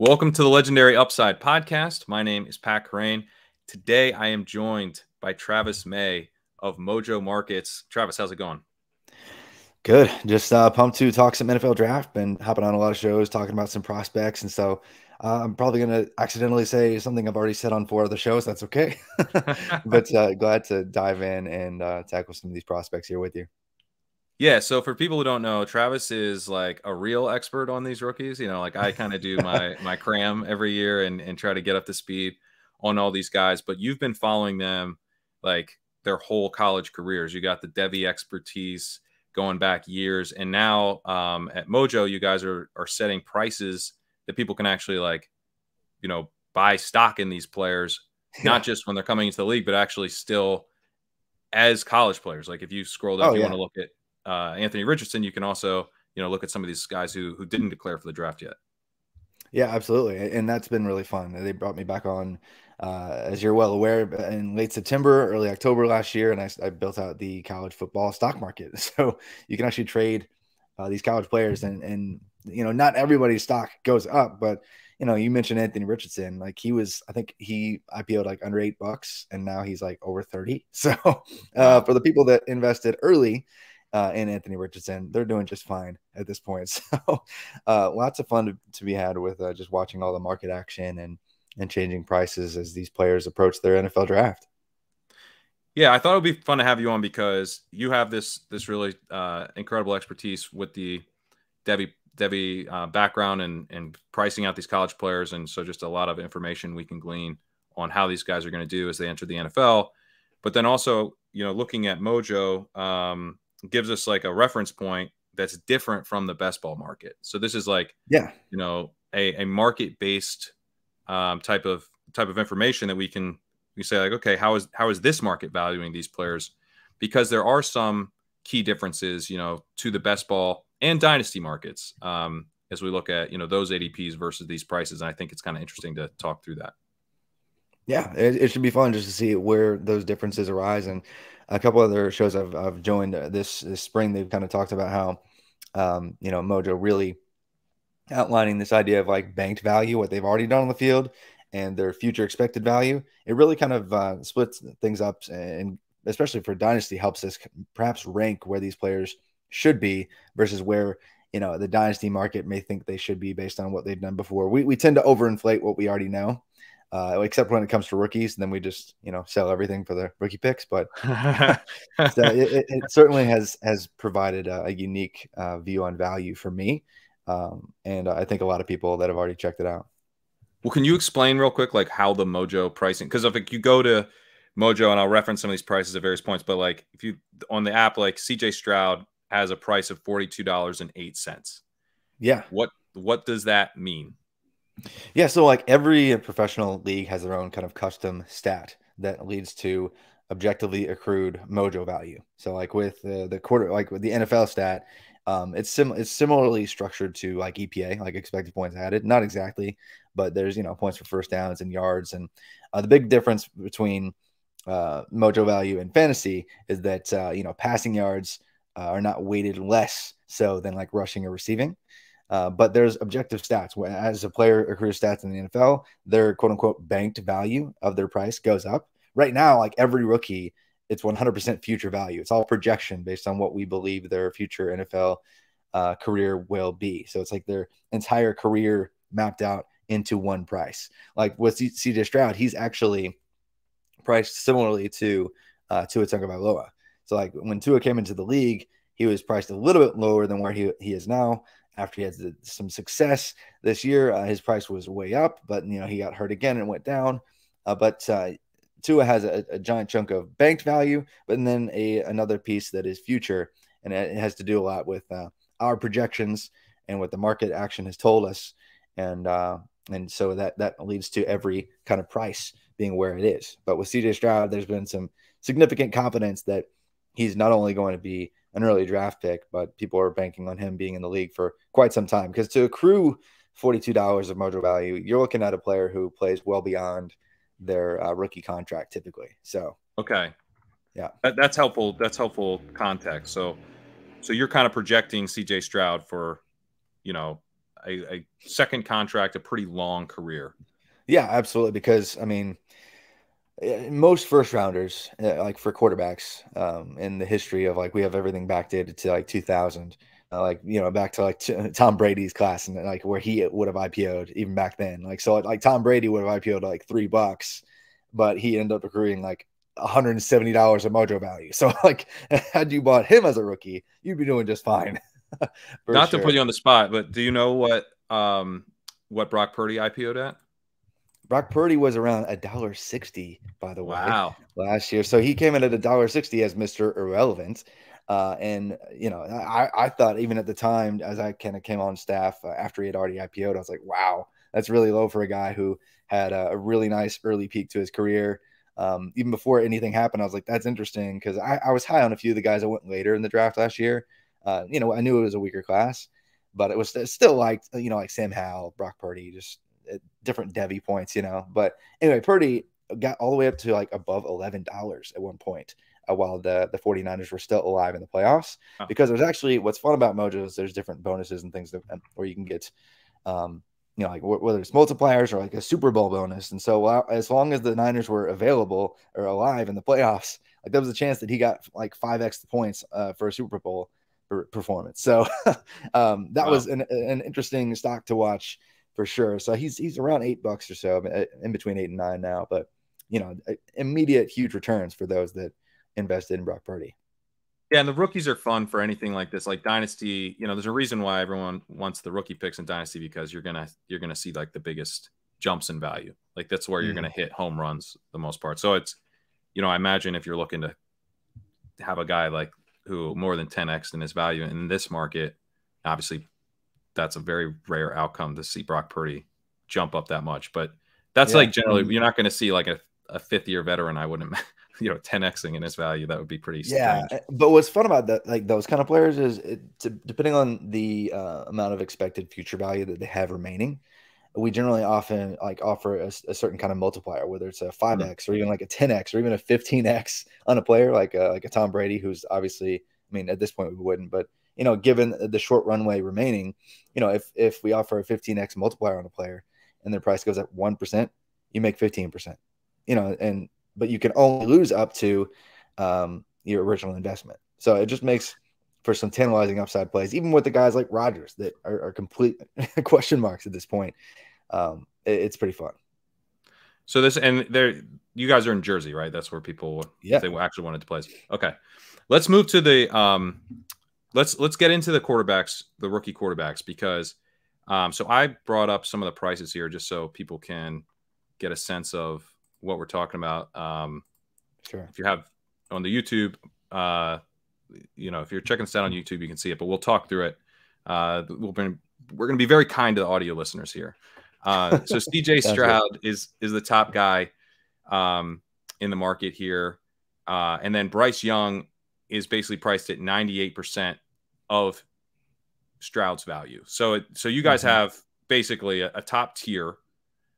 Welcome to the Legendary Upside podcast. My name is Pat Kerrane. Today, I am joined by Travis May of Mojo Markets. Travis, how's it going? Good. Just pumped to talk some NFL draft. Been hopping on a lot of shows, talking about some prospects. And so I'm probably going to accidentally say something I've already said on 4 other shows. That's okay. But glad to dive in and tackle some of these prospects here with you. Yeah, so for people who don't know, Travis is like a real expert on these rookies. Like I kind of do my cram every year and try to get up to speed on all these guys. But you've been following them like their whole college careers. You got the Devy expertise going back years. And now at Mojo, you guys are setting prices that people can actually buy stock in these players, not just when they're coming into the league, but actually still as college players. Like if you scroll down, if you want to look at Anthony Richardson, you can also, look at some of these guys who didn't declare for the draft yet. Yeah, absolutely. And that's been really fun. They brought me back on, as you're well aware, in late September, early October last year, and I built out the college football stock market. So you can actually trade these college players, and not everybody's stock goes up, but you mentioned Anthony Richardson. Like I think he IPO'd like under $8, and now he's like over 30. So Wow. for the people that invested early in Anthony Richardson, they're doing just fine at this point. So lots of fun to be had with just watching all the market action and changing prices as these players approach their NFL draft. Yeah, I thought it would be fun to have you on because you have this really incredible expertise with the Devy background and pricing out these college players. And so just a lot of information we can glean on how these guys are going to do as they enter the NFL. But then also, looking at Mojo, gives us like a reference point that's different from the best ball market. So this is like, a market-based type of information that we say like, okay, how is this market valuing these players? Because there are some key differences, to the best ball and dynasty markets as we look at, those ADPs versus these prices. And I think it's kind of interesting to talk through that. Yeah, it should be fun just to see where those differences arise. And a couple other shows I've joined this spring, they've kind of talked about how, Mojo really outlining this idea of like banked value, what they've already done on the field, and their future expected value. It really kind of splits things up, and especially for dynasty, helps us perhaps rank where these players should be versus where the dynasty market may think they should be based on what they've done before. We tend to overinflate what we already know. Except when it comes to rookies, and then we just sell everything for the rookie picks. But so it certainly has provided a unique view on value for me, and I think a lot of people that have already checked it out. Well, can you explain real quick like how the Mojo pricing? Because if you go to Mojo, and I'll reference some of these prices at various points, but like if you on the app, like CJ Stroud has a price of $42.08. Yeah. What does that mean? Yeah, so like every professional league has their own kind of custom stat that leads to objectively accrued Mojo value. So like with the quarter, like with the NFL stat, it's similarly structured to like EPA, like expected points added. Not exactly, but there's points for first downs and yards, and the big difference between Mojo value and fantasy is that passing yards are not weighted less so than like rushing or receiving. But there's objective stats. As a player accrues stats in the NFL, their quote unquote banked value of their price goes up. Right now, like every rookie, it's 100% future value. It's all projection based on what we believe their future NFL career will be. So it's like their entire career mapped out into one price. Like with CJ Stroud, he's actually priced similarly to Tua Tagovailoa. So like when Tua came into the league, he was priced a little bit lower than where he is now. After he had some success this year, his price was way up, but he got hurt again and went down. But Tua has a giant chunk of banked value, but then another piece that is future, and it has to do a lot with our projections and what the market action has told us, and so that leads to every kind of price being where it is. But with CJ Stroud, there's been some significant confidence that he's not only going to be an early draft pick, but people are banking on him being in the league for quite some time. Because to accrue $42 of Mojo value, you're looking at a player who plays well beyond their rookie contract typically. So, okay. Yeah, that's helpful. That's helpful context. So you're kind of projecting CJ Stroud for, a second contract, a pretty long career. Yeah, absolutely. Because I mean, most first rounders, like for quarterbacks, in the history of like we have everything backdated to like 2000, like back to like Tom Brady's class and like where he would have IPO'd even back then. Like so, like Tom Brady would have IPO'd like $3, but he ended up accruing like $170 of Mojo value. So like, had you bought him as a rookie, you'd be doing just fine. Not to put you on the spot, but do you know what Brock Purdy IPO'd at? Brock Purdy was around $1.60, by the way, wow, last year. So he came in at $1.60 as Mr. Irrelevant. And I thought even at the time, as I kind of came on staff after he had already IPO'd, I was like, wow, that's really low for a guy who had a really nice early peak to his career. Even before anything happened, I was like, that's interesting because I was high on a few of the guys that went later in the draft last year. I knew it was a weaker class, but it was still like, like Sam Howell, Brock Purdy, just different Devy points, But anyway, Purdy got all the way up to like above $11 at one point while the 49ers were still alive in the playoffs. Because there's actually what's fun about Mojo is there's different bonuses and things where you can get, like whether it's multipliers or like a Super Bowl bonus. And so as long as the Niners were available or alive in the playoffs, like there was a chance that he got like 5x the points for a Super Bowl performance. So that was an interesting stock to watch for sure. So he's around $8 or so, in between 8 and 9 now. But immediate huge returns for those that invested in Brock Purdy. Yeah, and the rookies are fun for anything like this, like Dynasty. There's a reason why everyone wants the rookie picks in Dynasty because you're gonna see like the biggest jumps in value. Like that's where you're gonna hit home runs the most part. So it's, I imagine if you're looking to have a guy like who more than 10x in his value in this market, obviously that's a very rare outcome to see Brock Purdy jump up that much. But that's like generally you're not going to see like a fifth-year veteran. I wouldn't, 10xing in his value. That would be pretty strange. But what's fun about that, like those kind of players, is depending on the amount of expected future value that they have remaining, we generally often like offer a certain kind of multiplier, whether it's a 5x or even like a 10x or even a 15x on a player like a Tom Brady, who's obviously, I mean, at this point we wouldn't, but given the short runway remaining, if we offer a 15x multiplier on a player and their price goes up 1%, you make 15%, but you can only lose up to your original investment. So it just makes for some tantalizing upside plays, even with the guys like Rodgers that are complete question marks at this point. It's pretty fun. So you guys are in Jersey, right? That's where people, if they actually wanted to play. Okay. Let's move to the, let's get into the quarterbacks, the rookie quarterbacks, because so I brought up some of the prices here just so people can get a sense of what we're talking about. Sure. If you have on the YouTube, if you're checking this out on YouTube, you can see it, but we'll talk through it. We're going to be very kind to the audio listeners here. So CJ Stroud is the top guy in the market here. And then Bryce Young is basically priced at 98% of Stroud's value. So you guys have basically a top tier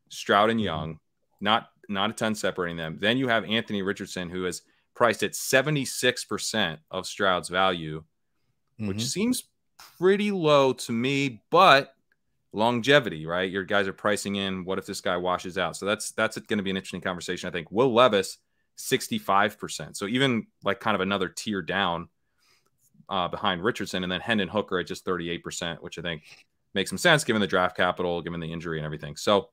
Stroud and Young, not a ton separating them. Then you have Anthony Richardson, who is priced at 76% of Stroud's value, which seems pretty low to me, but longevity, right? Your guys are pricing in, what if this guy washes out? So that's going to be an interesting conversation, I think. Will Levis, 65%. So even like kind of another tier down behind Richardson, and then Hendon Hooker at just 38%, which I think makes some sense given the draft capital, given the injury and everything. So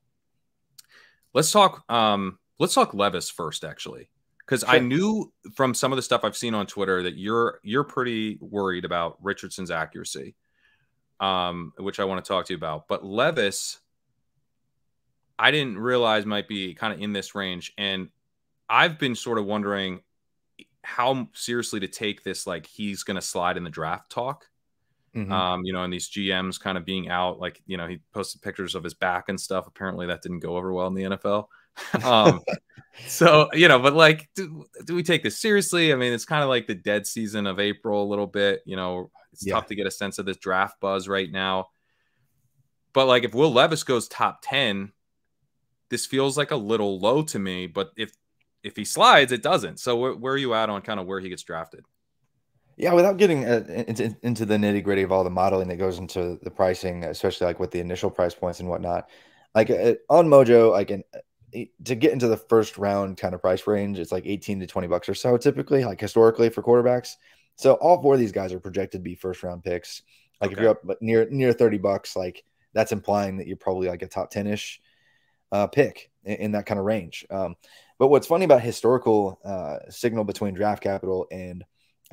let's talk Levis first, actually, because I knew from some of the stuff I've seen on Twitter that you're pretty worried about Richardson's accuracy, which I want to talk to you about. But Levis, I didn't realize might be kind of in this range, and I've been sort of wondering how seriously to take this, like he's going to slide in the draft talk. And these GMs kind of being out, like, he posted pictures of his back and stuff. Apparently that didn't go over well in the NFL. So, but like, do we take this seriously? I mean, it's kind of like the dead season of April a little bit, it's tough to get a sense of this draft buzz right now. But like, if Will Levis goes top 10, this feels like a little low to me, but if he slides, it doesn't. So where are you at on kind of where he gets drafted? Yeah, without getting into the nitty gritty of all the modeling that goes into the pricing, especially like with the initial price points and whatnot, like on Mojo, like to get into the first round kind of price range, it's like 18 to 20 bucks or so typically, like historically for quarterbacks. So all four of these guys are projected to be first round picks. Like if Okay. you're up near 30 bucks, like that's implying that you're probably like a top 10-ish pick in that kind of range. But what's funny about historical signal between draft capital and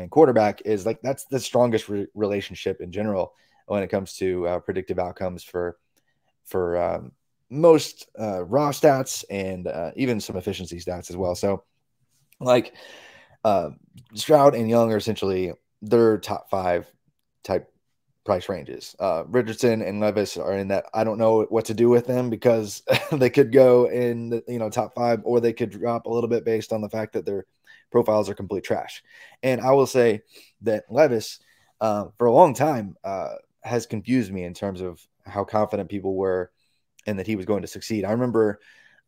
quarterback is like that's the strongest relationship in general when it comes to predictive outcomes for most raw stats and even some efficiency stats as well. So like uh, Stroud and Young are essentially their top 5 type price ranges. Richardson and Levis are in that. I don't know what to do with them because they could go in the top 5 or they could drop a little bit based on the fact that their profiles are complete trash. And I will say that Levis for a long time has confused me in terms of how confident people were and that he was going to succeed. I remember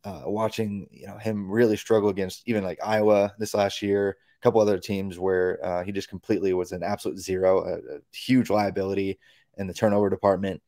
watching him really struggle against even like Iowa this last year, a couple other teams where he just completely was an absolute zero, a huge liability in the turnover department.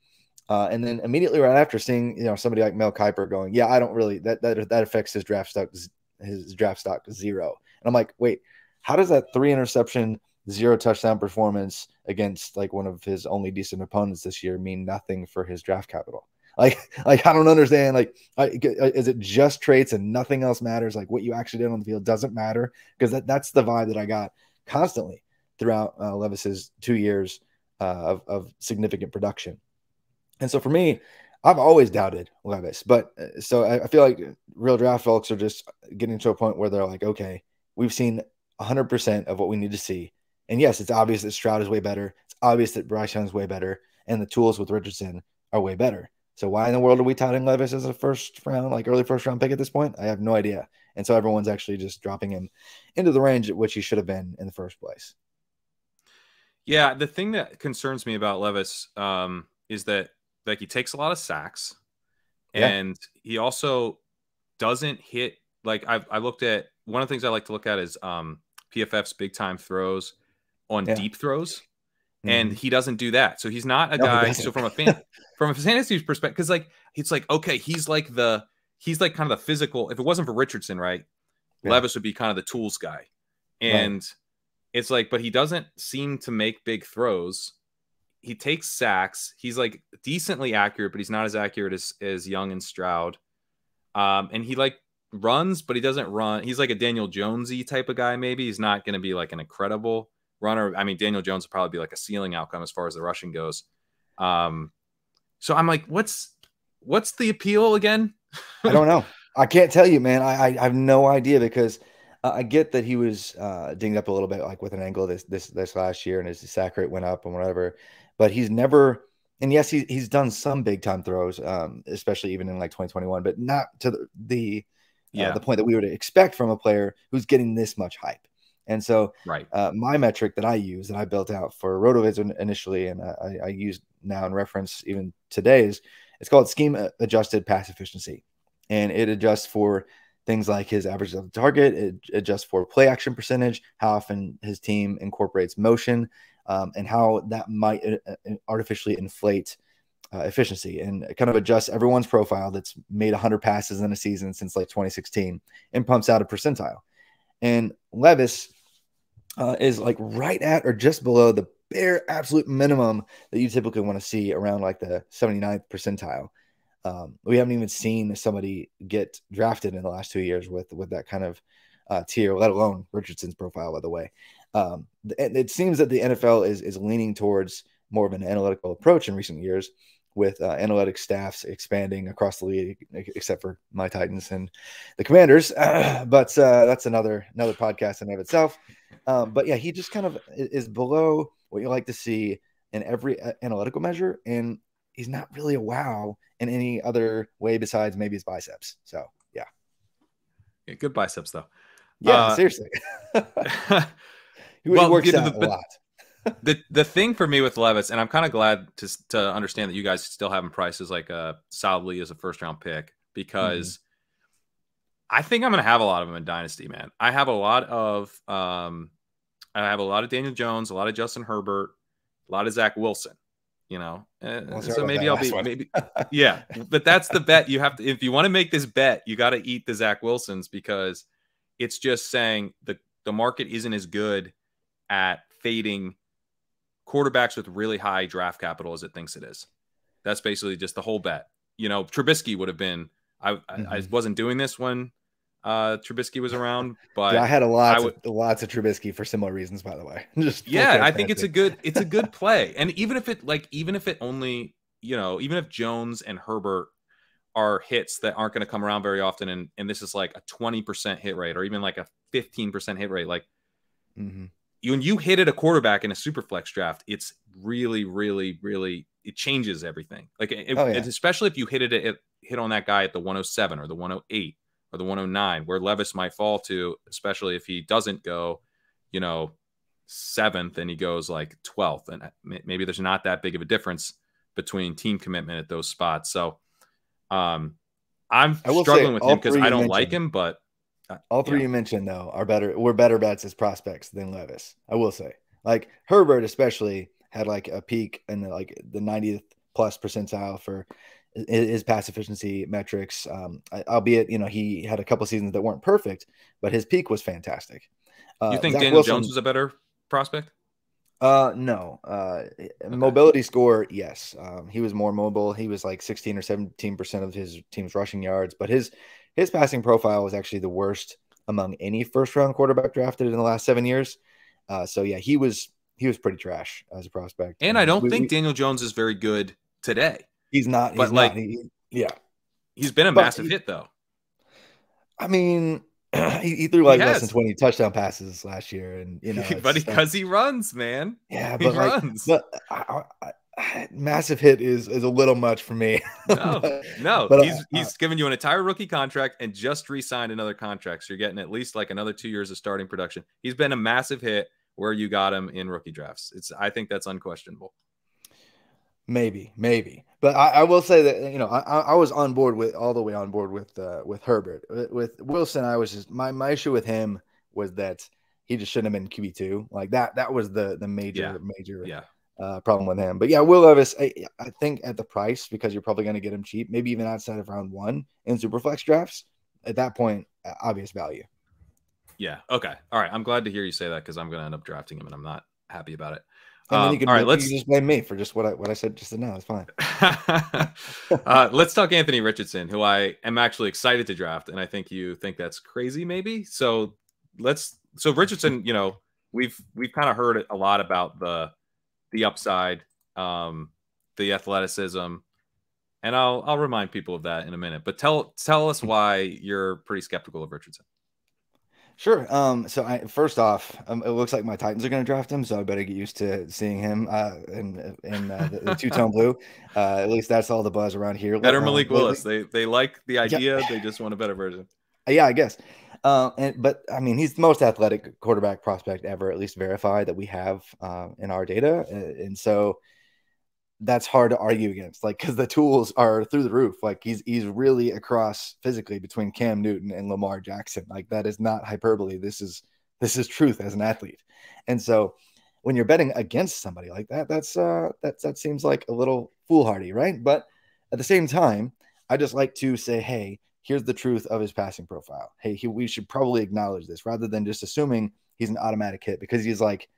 And then immediately right after seeing somebody like Mel Kiper going, yeah, I don't really that affects his draft stock zero. And I'm like, wait, how does that 3 interception, 0 touchdown performance against like one of his only decent opponents this year mean nothing for his draft capital? Like I don't understand. Like, is it just traits and nothing else matters? Like what you actually did on the field doesn't matter, because that's the vibe that I got constantly throughout Levis's 2 years of significant production. And so for me, I've always doubted Levis, but so I feel like real draft folks are just getting to a point where they're like, okay, we've seen 100% of what we need to see. And yes, it's obvious that Stroud is way better. It's obvious that Bryce Young is way better, and the tools with Richardson are way better. So why in the world are we touting Levis as a first round, like early first round pick at this point? I have no idea. And so everyone's actually just dropping him into the range at which he should have been in the first place. Yeah, the thing that concerns me about Levis is that like he takes a lot of sacks, Yeah. and he also doesn't hit. Like I looked at one of the things I like to look at is PFF's big time throws on Yeah. deep throws, and Mm-hmm. he doesn't do that. So he's not a No, he guy. So doesn't. from a fantasy perspective, because like it's like okay, he's like kind of the physical. If it wasn't for Richardson, right, Yeah. Levis would be kind of the tools guy, Right. and it's like, but he doesn't seem to make big throws. He takes sacks. He's like decently accurate, but he's not as accurate as Young and Stroud. And he like runs, but he doesn't run. He's like a Daniel Jonesy type of guy. Maybe he's not going to be like an incredible runner. I mean, Daniel Jones will probably be like a ceiling outcome as far as the rushing goes. So I'm like, what's the appeal again? I don't know. I can't tell you, man. I have no idea because I get that he was dinged up a little bit, like with an angle this last year, and his sack rate went up and whatever. But he's never, and yes, he's done some big time throws, especially even in like 2021, but not to Yeah, the point that we would expect from a player who's getting this much hype. And so, right. my metric that I use that I built out for RotoViz initially, and I use now in reference even today is it's called scheme adjusted pass efficiency, and it adjusts for things like his average of the target, it adjusts for play action percentage, how often his team incorporates motion, and how that might artificially inflate efficiency, and it kind of adjusts everyone's profile that's made 100 passes in a season since like 2016 and pumps out a percentile. And Levis is like right at or just below the bare absolute minimum that you typically want to see around like the 79th percentile. We haven't even seen somebody get drafted in the last 2 years with that kind of tier, let alone Richardson's profile, by the way. It seems that the NFL is leaning towards more of an analytical approach in recent years, with analytic staffs expanding across the league, except for my Titans and the Commanders. But that's another podcast in and of itself. But yeah, he just kind of is below what you like to see in every analytical measure, and he's not really a wow in any other way besides maybe his biceps. So yeah, Good biceps though. yeah, seriously, he Well, works out a lot. the thing for me with Levis, and I'm kind of glad to understand that you guys still have him priced as like solidly as a first round pick, because I think I'm going to have a lot of them in Dynasty, man. I have a lot of I have a lot of Daniel Jones, a lot of Justin Herbert, a lot of Zach Wilson. So maybe I'll be yeah. But that's the bet you have to. If you want to make this bet, you got to eat the Zach Wilsons, because it's just saying the market isn't as good at fading quarterbacks with really high draft capital as it thinks it is. That's basically just the whole bet. Trubisky would have been. I wasn't doing this when Trubisky was around, but yeah, I had lots of Trubisky for similar reasons, by the way. I think it's a good play. And even if Jones and Herbert are hits that aren't going to come around very often, and this is like a 20% hit rate, or even like a 15% hit rate, like when you hit at a quarterback in a super flex draft, it's really, really, really, it changes everything. Like especially if you hit on that guy at the 107 or the 108 or the 109, where Levis might fall to, especially if he doesn't go, 7th and he goes like 12th. And maybe there's not that big of a difference between team commitment at those spots. So I'm struggling with him because I don't like him, but all three you mentioned, though, we're better bets as prospects than Levis. I will say, like Herbert especially had like a peak in the 90th plus percentile for his pass efficiency metrics, albeit he had a couple seasons that weren't perfect, but his peak was fantastic. You think Zach Daniel Jones was a better prospect? No. Mobility score, yes. He was more mobile. He was like 16 or 17% of his team's rushing yards, but his passing profile was actually the worst among any first round quarterback drafted in the last 7 years. So yeah, he was pretty trash as a prospect. And I don't think Daniel Jones is very good today. He's not. He's been a massive hit, though. I mean, he threw less than 20 touchdown passes last year, and but because he runs, man. Yeah, but he runs. But massive hit is a little much for me. He's given you an entire rookie contract and just re-signed another contract, so you're getting at least like another 2 years of starting production. He's been a massive hit where you got him in rookie drafts. I think that's unquestionable. Maybe, but I will say that I was all the way on board with Herbert. With Wilson, I was just my issue with him was that he just shouldn't have been QB2. Like that was the major problem with him. But yeah, Will Levis, I think at the price, because you're probably going to get him cheap, maybe even outside of round 1 in superflex drafts. At that point, obvious value. Yeah. Okay. All right. I'm glad to hear you say that, because I'm going to end up drafting him, and I'm not happy about it. And then you can just blame me for just what I said just now. It's fine. Let's talk Anthony Richardson, who I am actually excited to draft, and I think you think that's crazy, maybe. So Richardson, we've kind of heard a lot about the upside, the athleticism, and I'll remind people of that in a minute. But tell us why you're pretty skeptical of Richardson. Sure. So first off, it looks like my Titans are going to draft him, so I better get used to seeing him in the two-tone blue. At least that's all the buzz around here. Better Malik Willis. They like the idea. Yeah. They just want a better version. Yeah, I guess. But I mean, he's the most athletic quarterback prospect ever, at least verified, that we have in our data, and so that's hard to argue against, because the tools are through the roof. Like he's really across physically between Cam Newton and Lamar Jackson. Like that is not hyperbole. This is truth as an athlete. And so when you're betting against somebody like that, that seems like a little foolhardy, right? But at the same time, I just like to say, hey, here's the truth of his passing profile. Hey, we should probably acknowledge this rather than just assuming he's an automatic hit, because he's like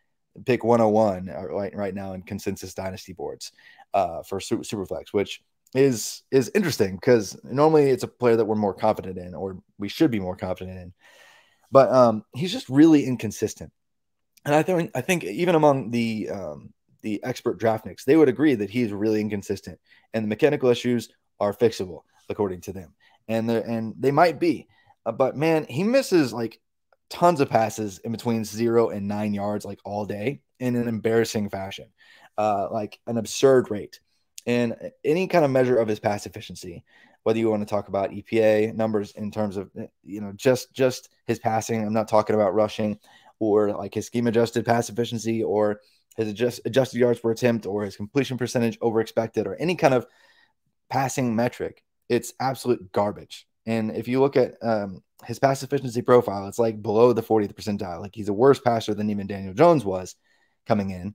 pick 101 right now in consensus dynasty boards for superflex, which is interesting because normally it's a player that we're more confident in, or we should be more confident in. But he's just really inconsistent. And I think even among the expert draftniks, they would agree that he's really inconsistent, and the mechanical issues are fixable according to them. And they might be, but man, he misses like tons of passes in between 0 and 9 yards, like all day, in an embarrassing fashion, like an absurd rate. And any kind of measure of his pass efficiency, whether you want to talk about EPA numbers in terms of, just his passing, I'm not talking about rushing, or like his scheme adjusted pass efficiency, or his adjusted yards per attempt, or his completion percentage over expected, or any kind of passing metric, it's absolute garbage. And if you look at his pass efficiency profile, it's like below the 40th percentile. Like he's a worse passer than even Daniel Jones was coming in.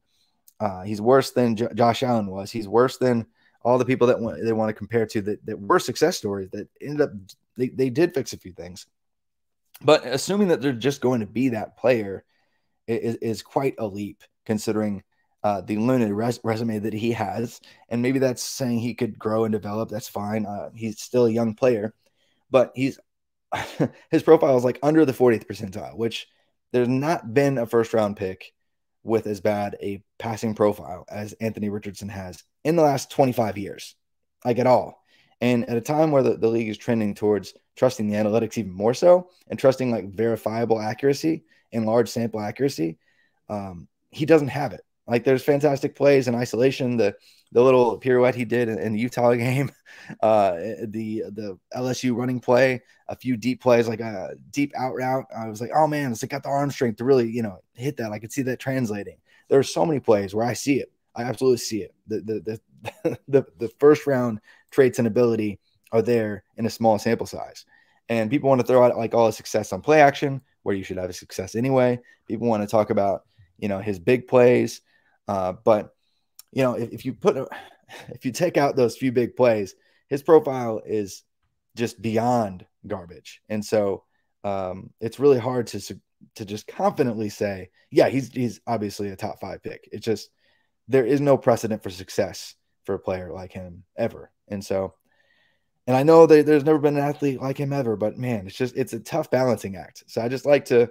He's worse than Josh Allen was. He's worse than all the people that they want to compare to that were success stories that ended up, they did fix a few things. But assuming that they're just going to be that player is quite a leap considering the limited resume that he has. And maybe that's saying he could grow and develop. That's fine. He's still a young player, but his profile is like under the 40th percentile, which there's not been a first round pick with as bad a passing profile as Anthony Richardson has in the last 25 years, like at all. And at a time where the league is trending towards trusting the analytics even more so and trusting like verifiable accuracy and large sample accuracy, he doesn't have it. Like there's fantastic plays in isolation, the little pirouette he did in the Utah game, the LSU running play, a few deep plays, like a deep out route. I was like, oh man, it's like got the arm strength to really, hit that. I could see that translating. There are so many plays where I see it. I absolutely see it. The first round traits and ability are there in a small sample size. And people want to throw out like all the success on play action, where you should have a success anyway. People want to talk about, his big plays. But if you take out those few big plays, his profile is just beyond garbage. And so it's really hard to just confidently say, yeah, he's obviously a top 5 pick. It's just, there is no precedent for success for a player like him ever. And so, and I know that there's never been an athlete like him ever, but man, it's a tough balancing act. So I just like to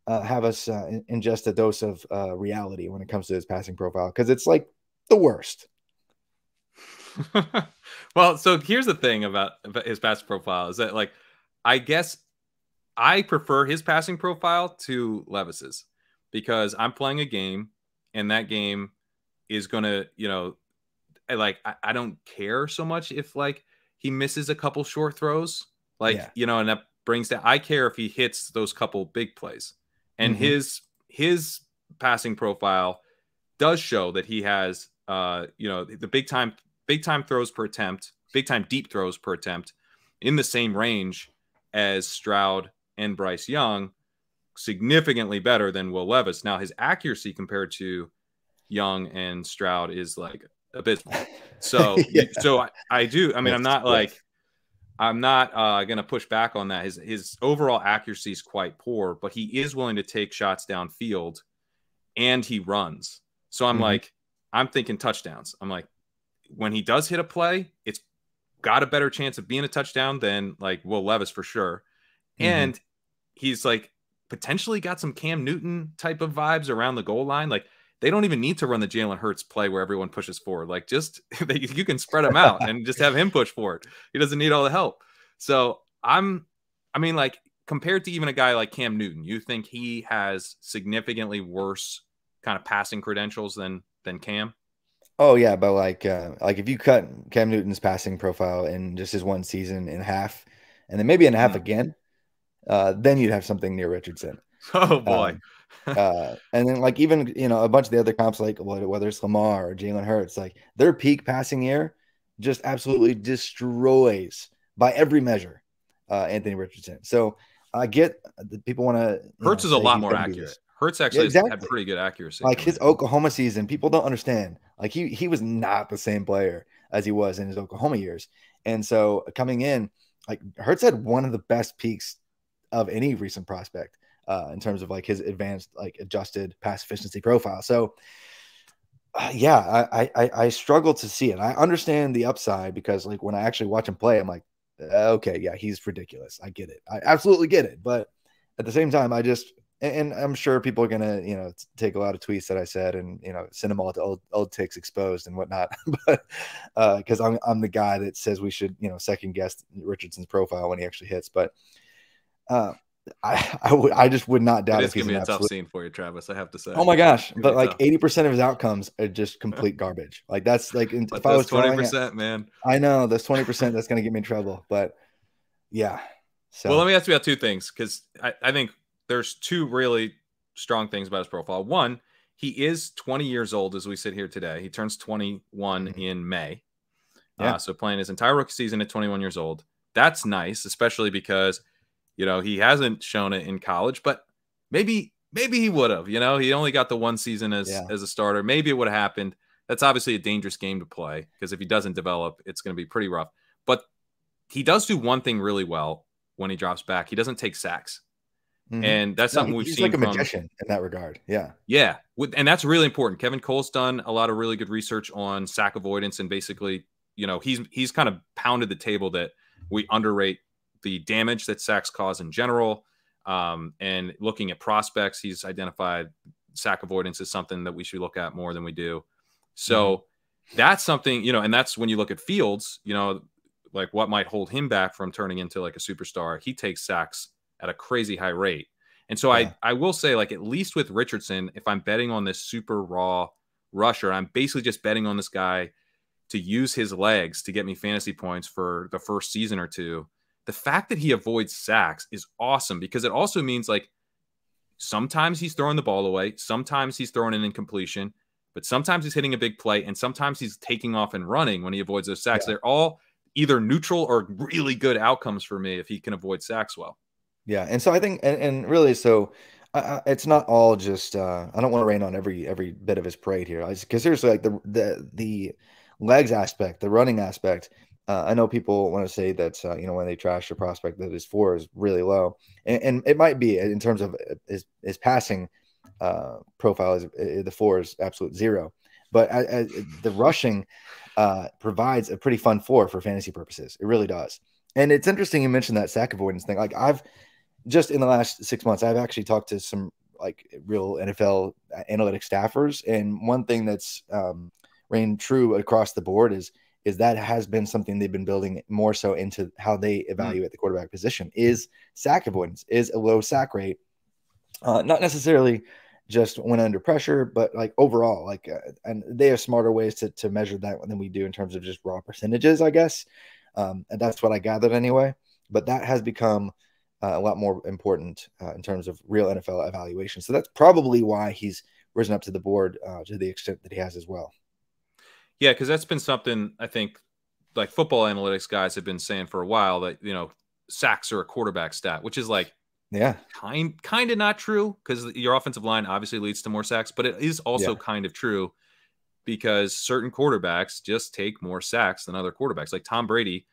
have us ingest a dose of reality when it comes to his passing profile, because it's like the worst. Well, so here's the thing about his passing profile is that, like, I guess I prefer his passing profile to Levis's, because I'm playing a game and that game is going to, I don't care so much if like he misses a couple short throws, like, and that brings down, I care if he hits those couple big plays. And his passing profile does show that he has, the big time throws per attempt, big time deep throws per attempt in the same range as Stroud and Bryce Young, significantly better than Will Levis. Now his accuracy compared to Young and Stroud is like abysmal. So, I do. I mean, I'm not going to push back on that. His overall accuracy is quite poor, but he is willing to take shots downfield and he runs. So I'm like, I'm thinking touchdowns. I'm like, when he does hit a play, it's got a better chance of being a touchdown than like Will Levis for sure. And he's like potentially got some Cam Newton type of vibes around the goal line. Like they don't even need to run the Jalen Hurts play where everyone pushes forward. Like just you can spread him out and just have him push forward. He doesn't need all the help. So like compared to even a guy like Cam Newton, you think he has significantly worse kind of passing credentials than Cam? Oh yeah, but like if you cut Cam Newton's passing profile in just his one season in half, and then maybe in half again, then you'd have something near Richardson. Oh boy. And then like even a bunch of the other comps, like whether it's Lamar or Jalen Hurts, like their peak passing year just absolutely destroys by every measure Anthony Richardson. So I get the people want to. Hurts is a lot more accurate. Hurts actually had pretty good accuracy. Like his Oklahoma season, people don't understand. Like he was not the same player as he was in his Oklahoma years. And so coming in, like Hurts had one of the best peaks of any recent prospect in terms of like his advanced, like adjusted pass efficiency profile. So I struggle to see it. I understand the upside because like when I actually watch him play, I'm like, okay, yeah, he's ridiculous. I get it. I absolutely get it. But at the same time, and I'm sure people are gonna, take a lot of tweets that I said and send them all to old takes exposed and whatnot. But because I'm the guy that says we should second guess Richardson's profile when he actually hits. But I just would not doubt it. It's gonna be a tough scene for you, Travis. I have to say. Oh my gosh! But like 80% of his outcomes are just complete garbage. Like that's like if I was 20%, man. I know that's 20% that's gonna get me in trouble. But yeah. So well, let me ask you about two things because I think there's two really strong things about his profile. One, he is 20 years old as we sit here today. He turns 21 in May. Yeah. So playing his entire rookie season at 21 years old. that's nice, especially because, you know, he hasn't shown it in college, but maybe he would have, you know, he only got the one season as a starter. Maybe it would have happened. That's obviously a dangerous game to play because if he doesn't develop, it's going to be pretty rough. But he does do one thing really well when he drops back. He doesn't take sacks. And that's something we've seen like a magician in that regard. Yeah. Yeah. And that's really important. Kevin Cole's done a lot of really good research on sack avoidance. And basically, you know, he's kind of pounded the table that we underrate the damage that sacks cause in general. And looking at prospects, he's identified sack avoidance as something that we should look at more than we do. So that's something, you know, and that's when you look at Fields, you know, like what might hold him back from turning into like a superstar. He takes sacks at a crazy high rate. And so I will say, like, at least with Richardson, if I'm betting on this super raw rusher, I'm basically just betting on this guy to use his legs to get me fantasy points for the first season or two. The fact that he avoids sacks is awesome because it also means, like, sometimes he's throwing the ball away, sometimes he's throwing an incompletion, but sometimes he's hitting a big play, and sometimes he's taking off and running when he avoids those sacks. They're all either neutral or really good outcomes for me if he can avoid sacks well. Yeah, and so I think, and really, so it's not all just. I don't want to rain on every bit of his parade here, because seriously, like the legs aspect, the running aspect. I know people want to say that you know, when they trash a prospect, that his floor is really low, and it might be in terms of his passing profile. The floor is absolute zero, but the rushing provides a pretty fun floor for fantasy purposes. It really does. And it's interesting you mentioned that sack avoidance thing. Like, I've just in the last 6 months, I've actually talked to some like real NFL analytic staffers, and one thing that's reigned true across the board is that has been something they've been building more so into how they evaluate the quarterback position is sack avoidance, is a low sack rate, not necessarily just when under pressure, but like overall, like, and they have smarter ways to measure that than we do in terms of just raw percentages, I guess. And that's what I gathered anyway. But that has become a lot more important in terms of real NFL evaluation. So that's probably why he's risen up to the board to the extent that he has as well. Yeah, because that's been something I think like football analytics guys have been saying for a while, that, you know, sacks are a quarterback stat, which is like, kind of not true because your offensive line obviously leads to more sacks, but it is also kind of true because certain quarterbacks just take more sacks than other quarterbacks. Like Tom Brady,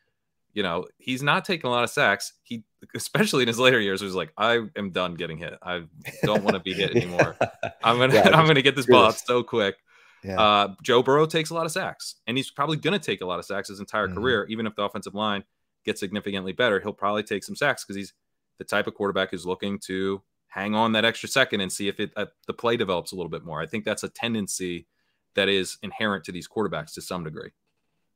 you know, he's not taking a lot of sacks. He, especially in his later years, was like, I am done getting hit. I don't want to be hit anymore. I'm gonna get this ball out so quick. Joe Burrow takes a lot of sacks, and he's probably going to take a lot of sacks his entire career. Even if the offensive line gets significantly better, he'll probably take some sacks because he's the type of quarterback who's looking to hang on that extra second and see if the play develops a little bit more. I think that's a tendency that is inherent to these quarterbacks to some degree.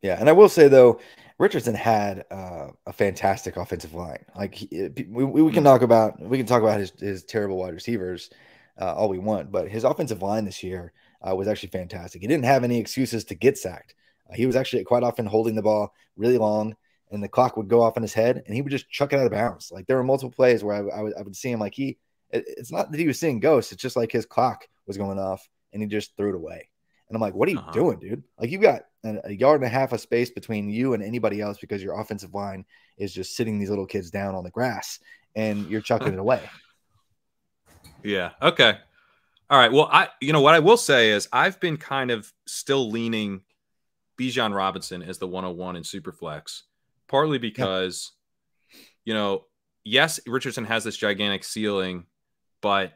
Yeah, and I will say though, Richardson had a fantastic offensive line. Like we can talk about his terrible wide receivers all we want, but his offensive line this year was actually fantastic. He didn't have any excuses to get sacked. He was actually quite often holding the ball really long, and the clock would go off in his head, and he would just chuck it out of bounds. Like there were multiple plays where I would see him like it's not that he was seeing ghosts. It's just like his clock was going off, and he just threw it away. And I'm like, what are you doing, dude? Like you got a yard and a half of space between you and anybody else because your offensive line is just sitting these little kids down on the grass, and you're chucking it away. Yeah. Okay. All right. Well, what I will say is I've been kind of still leaning Bijan Robinson as the 101 in Superflex, partly because, you know, yes, Richardson has this gigantic ceiling, but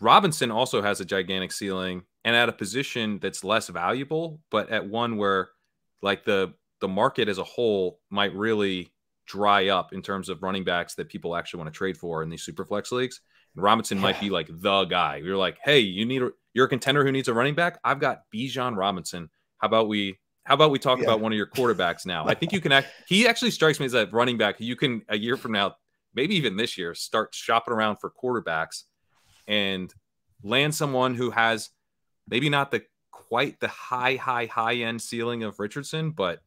Robinson also has a gigantic ceiling and at a position that's less valuable, but at one where like the market as a whole might really dry up in terms of running backs that people actually want to trade for in these Superflex leagues. Robinson might be like the guy. You're like, hey, you're a contender who needs a running back. I've got Bijan Robinson. How about we talk about one of your quarterbacks now? I think you can he actually strikes me as a running back who you can a year from now, maybe even this year, start shopping around for quarterbacks and land someone who has maybe not quite the high end ceiling of Richardson, but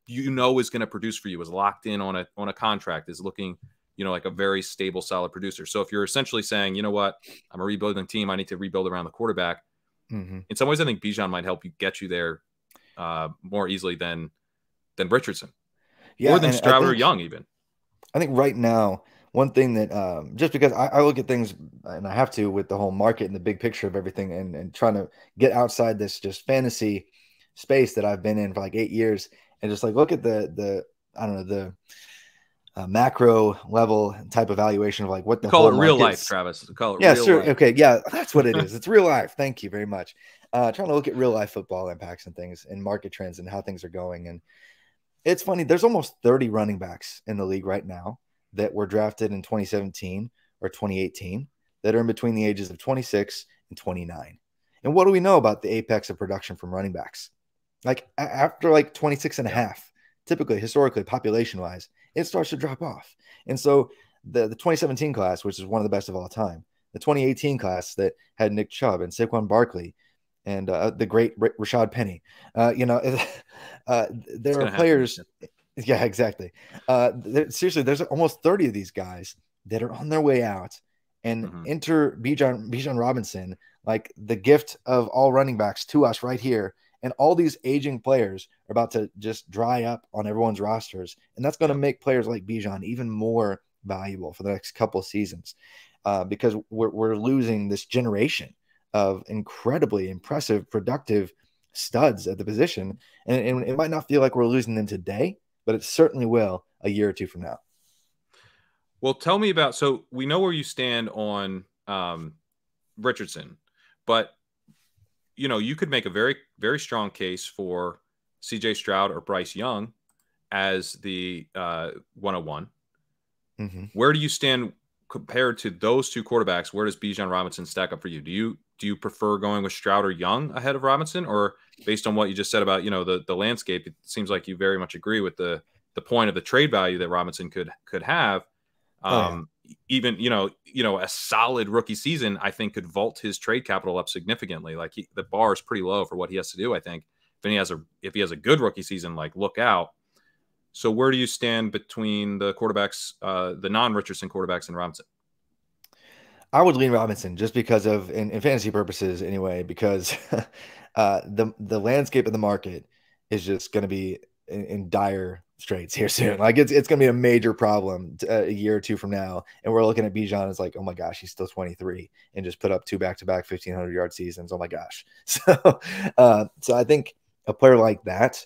is going to produce for you, is locked in on a contract, is looking, you know, like a very stable, solid producer. So if you're essentially saying, you know what, I'm a rebuilding team, I need to rebuild around the quarterback. In some ways, I think Bijan might help you get you there more easily than Richardson. Yeah, more than and I Stroud or think Young even. right now, one thing that just because I look at things and I have to with the whole market and the big picture of everything and trying to get outside this just fantasy space that I've been in for like 8 years and just like look at the I don't know the macro level type evaluation of like what We the call whole it real life, market's. Travis. We call it Yeah, real sure. life. Okay, yeah, that's what it is. It's real life. Thank you very much. Trying to look at real life football impacts and things and market trends and how things are going. And it's funny. There's almost 30 running backs in the league right now that were drafted in 2017 or 2018 that are in between the ages of 26 and 29. And what do we know about the apex of production from running backs? Like after like 26 and a half, typically, historically, population wise, it starts to drop off. And so the 2017 class, which is one of the best of all time, the 2018 class that had Nick Chubb and Saquon Barkley and the great Rashad Penny, It's there are going to happen. players. Yeah, exactly. Seriously, there's almost 30 of these guys that are on their way out and Mm-hmm. enter Bijan Robinson, like the gift of all running backs to us right here. And all these aging players are about to just dry up on everyone's rosters. And that's going to make players like Bijan even more valuable for the next couple of seasons because we're losing this generation of incredibly impressive, productive studs at the position. And it might not feel like we're losing them today, but it certainly will a year or two from now. Well, tell me about, so we know where you stand on Richardson, but you could make a very, very strong case for CJ Stroud or Bryce Young as the 101. Mm-hmm. Where do you stand compared to those two quarterbacks? Where does Bijan Robinson stack up for you? Do you prefer going with Stroud or Young ahead of Robinson, or based on what you just said about the landscape, it seems like you very much agree with the point of the trade value that Robinson could have. Even a solid rookie season, I think, could vault his trade capital up significantly. Like the bar is pretty low for what he has to do. I think if he has a good rookie season, like look out. So where do you stand between the quarterbacks, the non-Richardson quarterbacks, and Robinson? I would lean Robinson just because of in fantasy purposes anyway, because the landscape of the market is just going to be in dire straits here soon. Like it's going to be a major problem a year or two from now, and we're looking at Bijan as like, oh my gosh, he's still 23 and just put up 2 back-to-back 1,500-yard seasons. Oh my gosh. So I think a player like that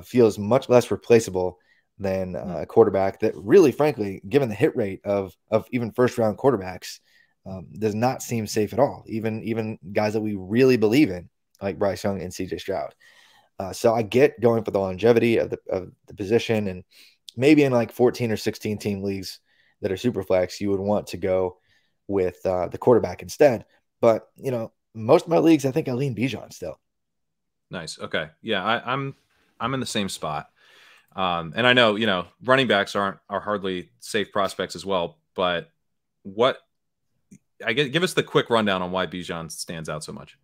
feels much less replaceable than a quarterback that really, frankly, given the hit rate of even first-round quarterbacks, does not seem safe at all. Even guys that we really believe in, like Bryce Young and CJ Stroud. So I get going for the longevity of the position, and maybe in like 14 or 16 team leagues that are super flex, you would want to go with the quarterback instead. But most of my leagues, I think I lean Bijan still. Nice. Okay. Yeah, I'm in the same spot. And I know running backs are hardly safe prospects as well. But give us the quick rundown on why Bijan stands out so much.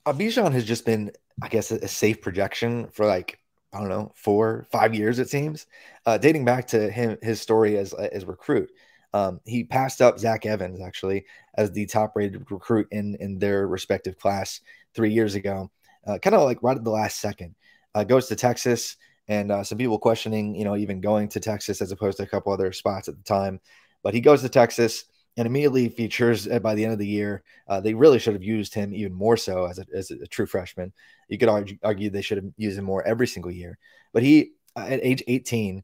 Bijan has just been, I guess, a safe projection for like, I don't know, 4-5 years, it seems, dating back to his story as recruit. He passed up Zach Evans actually as the top rated recruit in their respective class 3 years ago, kind of like right at the last second. Goes to Texas, and some people questioning, even going to Texas as opposed to a couple other spots at the time. But he goes to Texas and immediately features by the end of the year. They really should have used him even more so as a true freshman. You could argue they should have used him more every single year. But he, at age 18,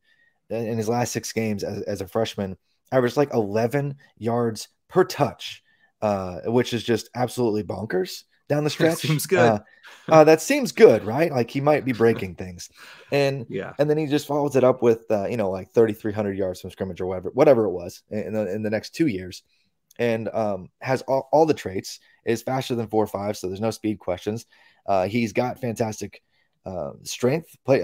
in his last 6 games as a freshman, averaged like 11 yards per touch, which is just absolutely bonkers down the stretch. That seems good. That seems good, right? Like he might be breaking things. And then he just follows it up with like 3,300 yards from scrimmage or whatever it was in the next 2 years, and has all the traits. Is faster than 4.5, so there's no speed questions. He's got fantastic strength, play,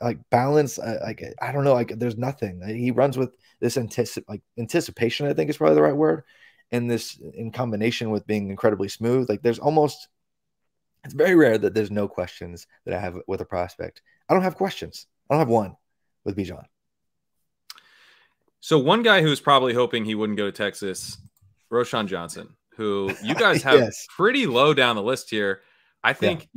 like balance. I don't know, like there's nothing. He runs with this anticipation, I think is probably the right word, and this in combination with being incredibly smooth. Like it's very rare that there's no questions that I have with a prospect. I don't have questions. I don't have one with Bijan. So one guy who's probably hoping he wouldn't go to Texas, Roschon Johnson, who you guys have pretty low down the list here. I think,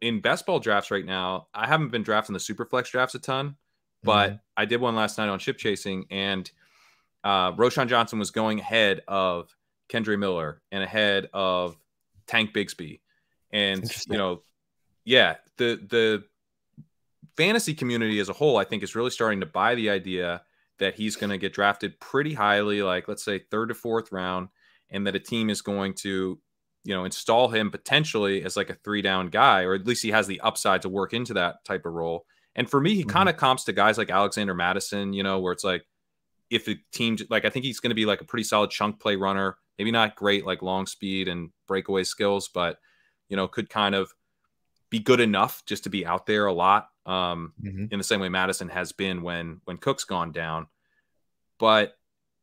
in best ball drafts right now, I haven't been drafting the super flex drafts a ton, but I did one last night on ship chasing, and Roschon Johnson was going ahead of Kendre Miller and ahead of Tank Bigsby. And, yeah, the fantasy community as a whole, I think, is really starting to buy the idea that he's going to get drafted pretty highly, like let's say 3rd to 4th round, and that a team is going to, install him potentially as like a 3-down guy, or at least he has the upside to work into that type of role. And for me, he kind of comps to guys like Alexander Madison, where it's like, if the team, like, I think he's going to be like a pretty solid chunk play runner, maybe not great, like long speed and breakaway skills, but, could kind of be good enough just to be out there a lot. In the same way Madison has been when Cook's gone down. But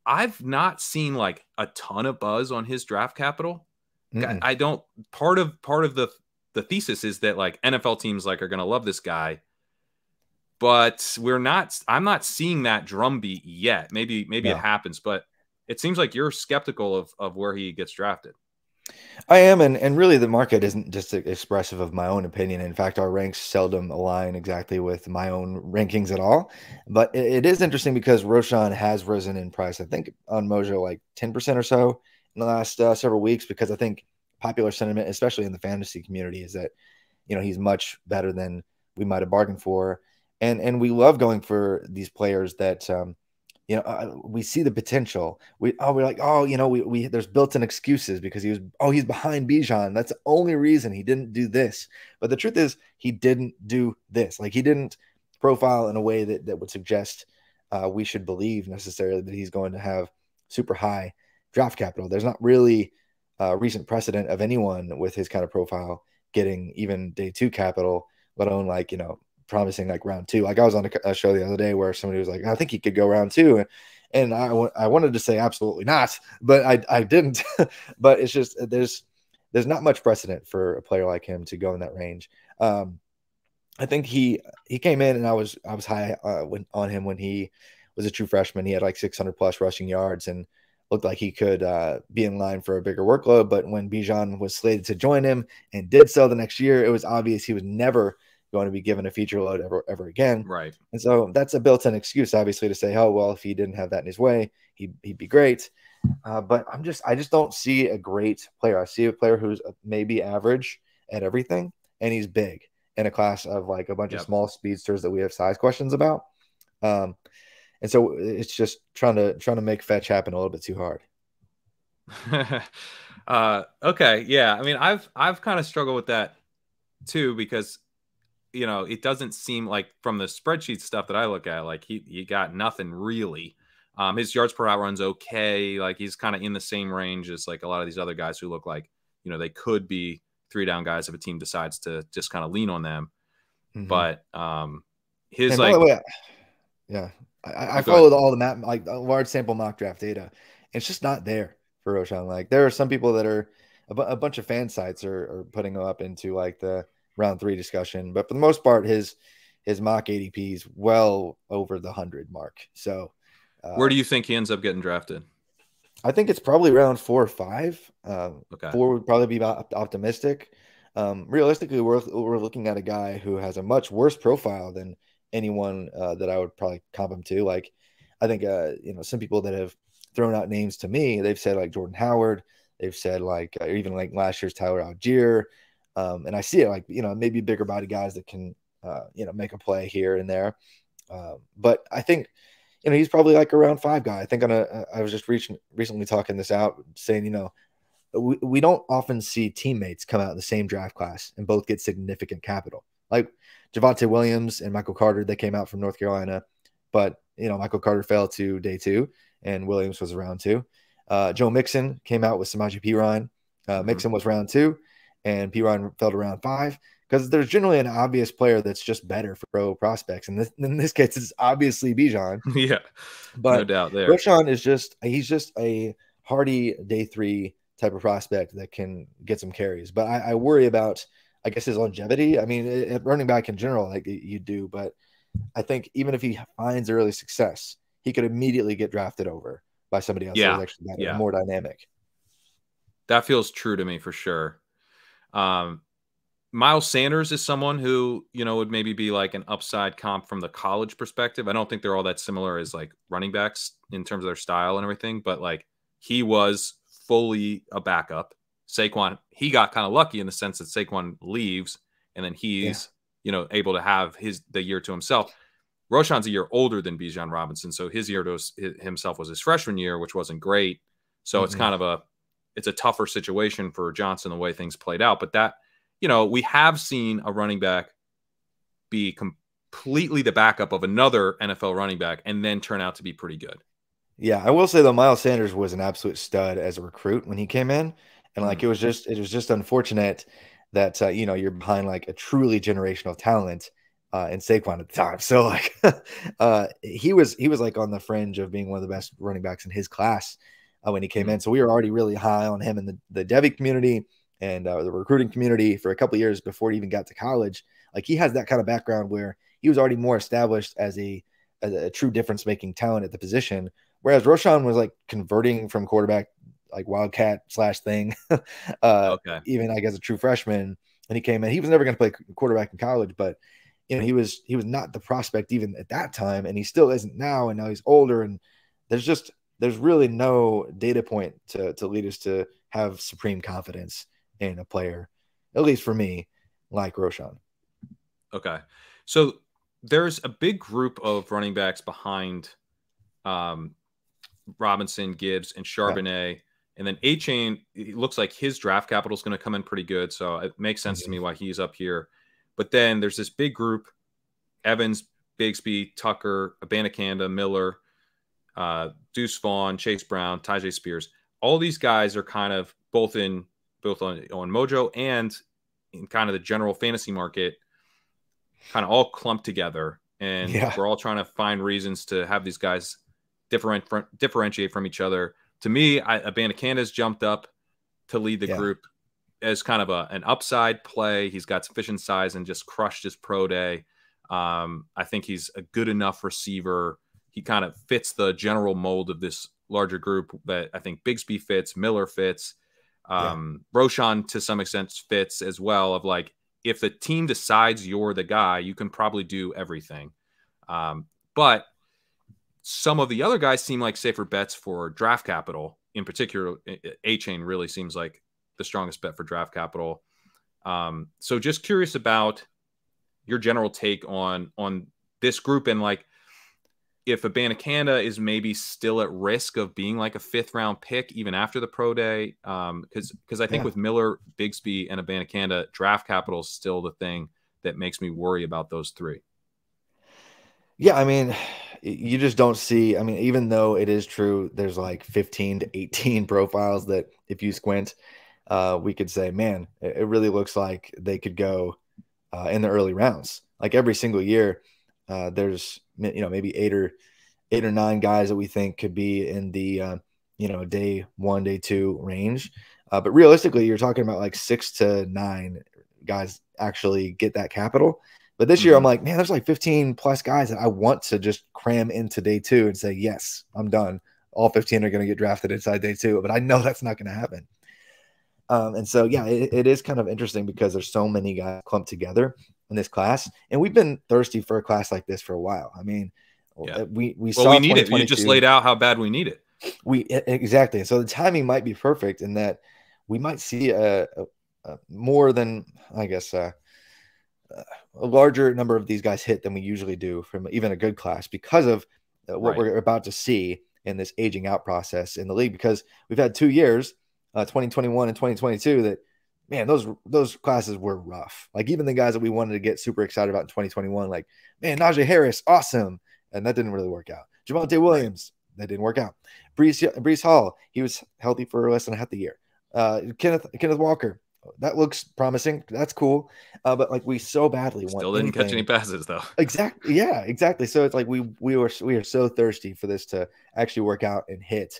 I've not seen like a ton of buzz on his draft capital. I don't, part of the thesis is that like NFL teams like are going to love this guy, but I'm not seeing that drumbeat yet. Maybe it happens, but it seems like you're skeptical of where he gets drafted. I am, and really the market isn't just expressive of my own opinion. In fact, our ranks seldom align exactly with my own rankings at all. But it is interesting because Roschon has risen in price, I think on Mojo like 10% or so in the last several weeks, because I think popular sentiment, especially in the fantasy community, is that he's much better than we might have bargained for. And we love going for these players that we see the potential. We're like, there's built-in excuses because he's behind Bijan. That's the only reason he didn't do this. But the truth is he didn't do this. Like, he didn't profile in a way that would suggest we should believe necessarily that he's going to have super high draft capital. There's not really recent precedent of anyone with his kind of profile getting even day 2 capital, let alone like, promising like round 2. Like, I was on a show the other day where somebody was like, I think he could go round 2. And I wanted to say absolutely not, but I didn't. But it's just, there's not much precedent for a player like him to go in that range. I think he came in, and I was high on him when he was a true freshman. He had like 600 plus rushing yards and looked like he could be in line for a bigger workload. But when Bijan was slated to join him and did so the next year, it was obvious he was never going to be given a feature load ever again. Right. And so that's a built-in excuse, obviously, to say, oh, well, if he didn't have that in his way, he'd be great. But I just don't see a great player. I see a player who's maybe average at everything, and he's big in a class of like a bunch of small speedsters that we have size questions about. And so it's just trying to make fetch happen a little bit too hard. Okay. Yeah. I mean, I've kind of struggled with that too, because it doesn't seem like, from the spreadsheet stuff that I look at, like he got nothing really. His yards per out run's okay. Like, he's kind of in the same range as like a lot of these other guys who look like, they could be 3-down guys if a team decides to just kind of lean on them. But his, and like, by the way, yeah, I followed all the map, like large sample mock draft data. It's just not there for Roschon. Like, there are some people that are a bunch of fan sites are putting him up into like the round 3 discussion, but for the most part, his mock ADP is well over the 100 mark. So where do you think he ends up getting drafted? I think it's probably around 4 or 5. Okay. 4 would probably be optimistic. Realistically, we're looking at a guy who has a much worse profile than anyone that I would probably comp him to. Like, I think some people that have thrown out names to me, they've said like Jordan Howard, they've said like even like last year's Tyler Algier. And I see it like, maybe bigger body guys that can, make a play here and there. But I think, he's probably like a round 5 guy. I think I was just recently talking this out, saying, we don't often see teammates come out in the same draft class and both get significant capital. Like Javonte Williams and Michael Carter, they came out from North Carolina, but, Michael Carter fell to day 2 and Williams was round 2. Joe Mixon came out with Samaje Perine. Mixon was round 2. And Perine fell to round 5, because there's generally an obvious player that's just better for pro prospects. And in this case, it's obviously Bijan. Yeah, but no doubt there. Roschon is he's just a hardy day 3 type of prospect that can get some carries. But I worry about, I guess, his longevity. I mean, at running back in general, like you do. But I think even if he finds early success, he could immediately get drafted over by somebody else that's actually better, more dynamic. That feels true to me for sure. Miles Sanders is someone who, would maybe be like an upside comp from the college perspective. I don't think they're all that similar as like running backs in terms of their style and everything, but like he was fully a backup. Saquon, he got kind of lucky in the sense that Saquon leaves and then he's, able to have the year to himself. Roschon's a year older than Bijan Robinson, so his year to himself was his freshman year, which wasn't great. So it's kind of it's a tougher situation for Johnson the way things played out. But that, we have seen a running back be completely the backup of another NFL running back and then turn out to be pretty good. Yeah, I will say though, Miles Sanders was an absolute stud as a recruit when he came in, and like it was just unfortunate that you're behind like a truly generational talent in Saquon at the time. So like he was like on the fringe of being one of the best running backs in his class when he came in. So we were already really high on him in the Devy community and the recruiting community for a couple of years before he even got to college. Like he has that kind of background where he was already more established as a true difference making talent at the position. Whereas Roschon was like converting from quarterback, like wildcat / thing, even like as a true freshman. And he came in, he was never going to play quarterback in college, but he was not the prospect even at that time. And he still isn't now. And now he's older. And there's really no data point to lead us to have supreme confidence in a player, at least for me, like Roschon. Okay. So there's a big group of running backs behind Robinson, Gibbs, and Charbonnet. And then Achane, it looks like his draft capital is going to come in pretty good. So it makes sense to me why he's up here. But then there's this big group: Evans, Bigsby, Tucker, Abanikanda, Miller, Deuce Vaughn, Chase Brown, Tyjae Spears. All these guys are kind of both on Mojo and in kind of the general fantasy market, kind of all clumped together. And we're all trying to find reasons to have these guys differentiate from each other. To me, Abanikanda's jumped up to lead the group as kind of an upside play. He's got sufficient size and just crushed his pro day. I think he's a good enough receiver. He kind of fits the general mold of this larger group that I think Bigsby fits, Miller fits, Roschon to some extent fits as well. Of like, if the team decides you're the guy, you can probably do everything. But some of the other guys seem like safer bets for draft capital. In particular, Achane really seems like the strongest bet for draft capital. So just curious about your general take on this group, and like if Abanikanda is maybe still at risk of being like a 5th round pick even after the pro day. Because I think with Miller, Bigsby, and Abanikanda, draft capital is still the thing that makes me worry about those three. Yeah, I mean, you just don't see. I mean, even though it is true, there's like 15 to 18 profiles that if you squint, we could say, man, it really looks like they could go in the early rounds. Like every single year, there's maybe 8 or 9 guys that we think could be in the day 1, day 2 range. But realistically, you're talking about like 6 to 9 guys actually get that capital. But this year, I'm like, man, there's like 15 plus guys that I want to just cram into day 2 and say, yes, I'm done. All 15 are going to get drafted inside day 2, but I know that's not going to happen. And so, it is kind of interesting because there's so many guys clumped together in this class, and we've been thirsty for a class like this for a while. I mean, we saw we need it. You just laid out how bad we need it. Exactly. So the timing might be perfect in that we might see a more than, I guess, a larger number of these guys hit than we usually do from even a good class because of what we're about to see in this aging out process in the league, because we've had 2 years, 2021 and 2022, that, man, those classes were rough. Like even the guys that we wanted to get super excited about in 2021, like, man, Najee Harris, awesome. And that didn't really work out. Javonte Williams, that didn't work out. Breece Hall, he was healthy for less than half the year. Kenneth Walker, that looks promising. That's cool. But like we so badly want. Still didn't catch any passes though. Exactly. Yeah, exactly. So it's like we are so thirsty for this to actually work out and hit.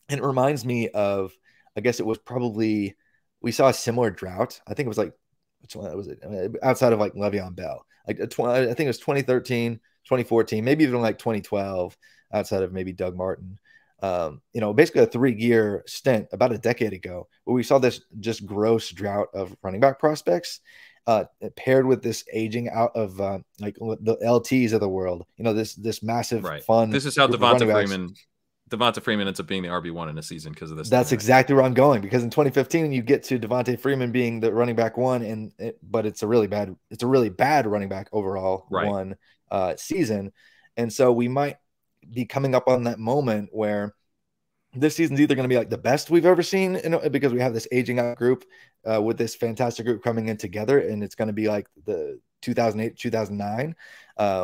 And it reminds me of, I guess it was probably, we saw a similar drought. I think it was like, which one was it? Outside of like Le'Veon Bell, like I think it was 2013, 2014, maybe even like 2012, outside of maybe Doug Martin. basically a 3-year stint about a decade ago, where we saw this just gross drought of running back prospects, paired with this aging out of like the LTs of the world. This massive fun. This is how Devonta Freeman ends up being the RB1 in a season because of this. That's exactly where I'm going, because in 2015 you get to Devonta Freeman being the running back one, but it's a really bad running back overall one season, and so we might be coming up on that moment where this season's either going to be like the best we've ever seen, because we have this aging out group with this fantastic group coming in together, and it's going to be like the 2008, 2009,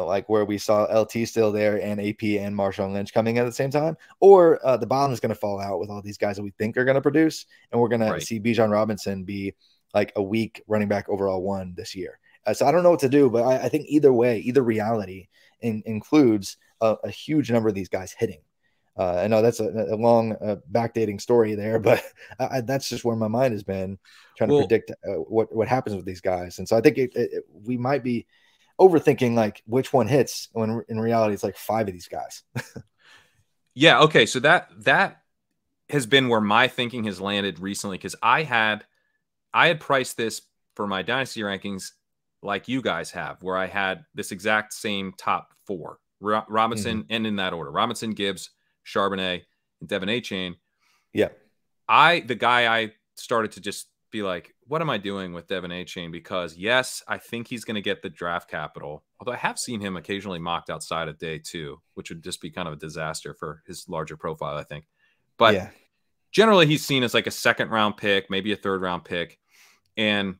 like where we saw LT still there and AP and Marshawn Lynch coming in at the same time, or the bottom is going to fall out with all these guys that we think are going to produce, and we're going to see Bijan Robinson be like a weak running back overall one this year. So I don't know what to do, but I think either way, either reality includes a huge number of these guys hitting. I know that's a long backdating story there, but that's just where my mind has been trying to predict what happens with these guys. And so I think we might be overthinking like which one hits, when in reality it's like 5 of these guys. Yeah. Okay. So that has been where my thinking has landed recently, because I had priced this for my dynasty rankings like you guys have, where I had this exact same top 4. Robinson, and in that order: Robinson, Gibbs, Charbonnet, and Devon Achane. Yeah. The guy I started to just be like, what am I doing with Devon Achane? Because yes, I think he's going to get the draft capital. Although I have seen him occasionally mocked outside of day 2, which would just be kind of a disaster for his larger profile, I think. But generally he's seen as like a 2nd-round pick, maybe a 3rd-round pick. And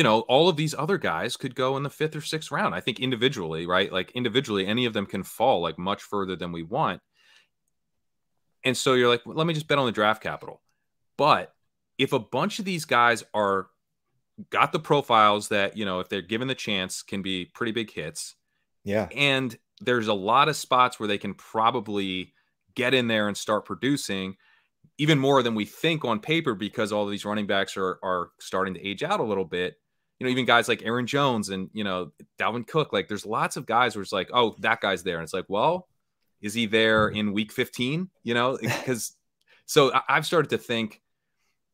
all of these other guys could go in the 5th or 6th round. I think individually, right? Like individually, any of them can fall like much further than we want. And so you're like, well, let me just bet on the draft capital. But if a bunch of these guys got the profiles that, if they're given the chance, can be pretty big hits. Yeah. And there's a lot of spots where they can probably get in there and start producing even more than we think on paper, because all of these running backs are starting to age out a little bit. Even guys like Aaron Jones and, Dalvin Cook, like there's lots of guys where it's like, oh, that guy's there. And it's like, well, is he there in week 15? Because so I've started to think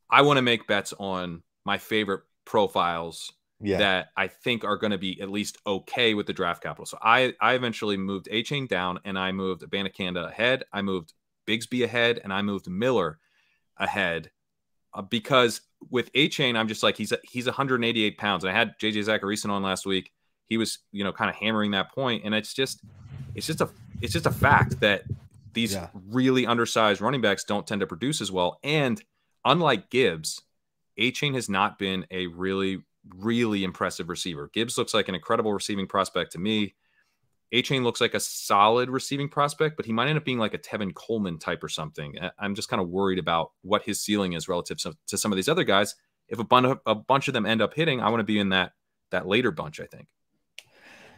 I want to make bets on my favorite profiles that I think are going to be at least okay with the draft capital. So I eventually moved Achane down, and I moved Abanikanda ahead. I moved Bigsby ahead, and I moved Miller ahead, because with Achane, I'm just like, he's 188 pounds. And I had JJ Zachariason on last week. He was, kind of hammering that point. And it's just a fact that these really undersized running backs don't tend to produce as well. And unlike Gibbs, Achane has not been a really, really impressive receiver. Gibbs looks like an incredible receiving prospect to me. Achane looks like a solid receiving prospect, but he might end up being like a Tevin Coleman type or something. I'm just kind of worried about what his ceiling is relative to some of these other guys. If a bunch of them end up hitting, I want to be in that later bunch, I think.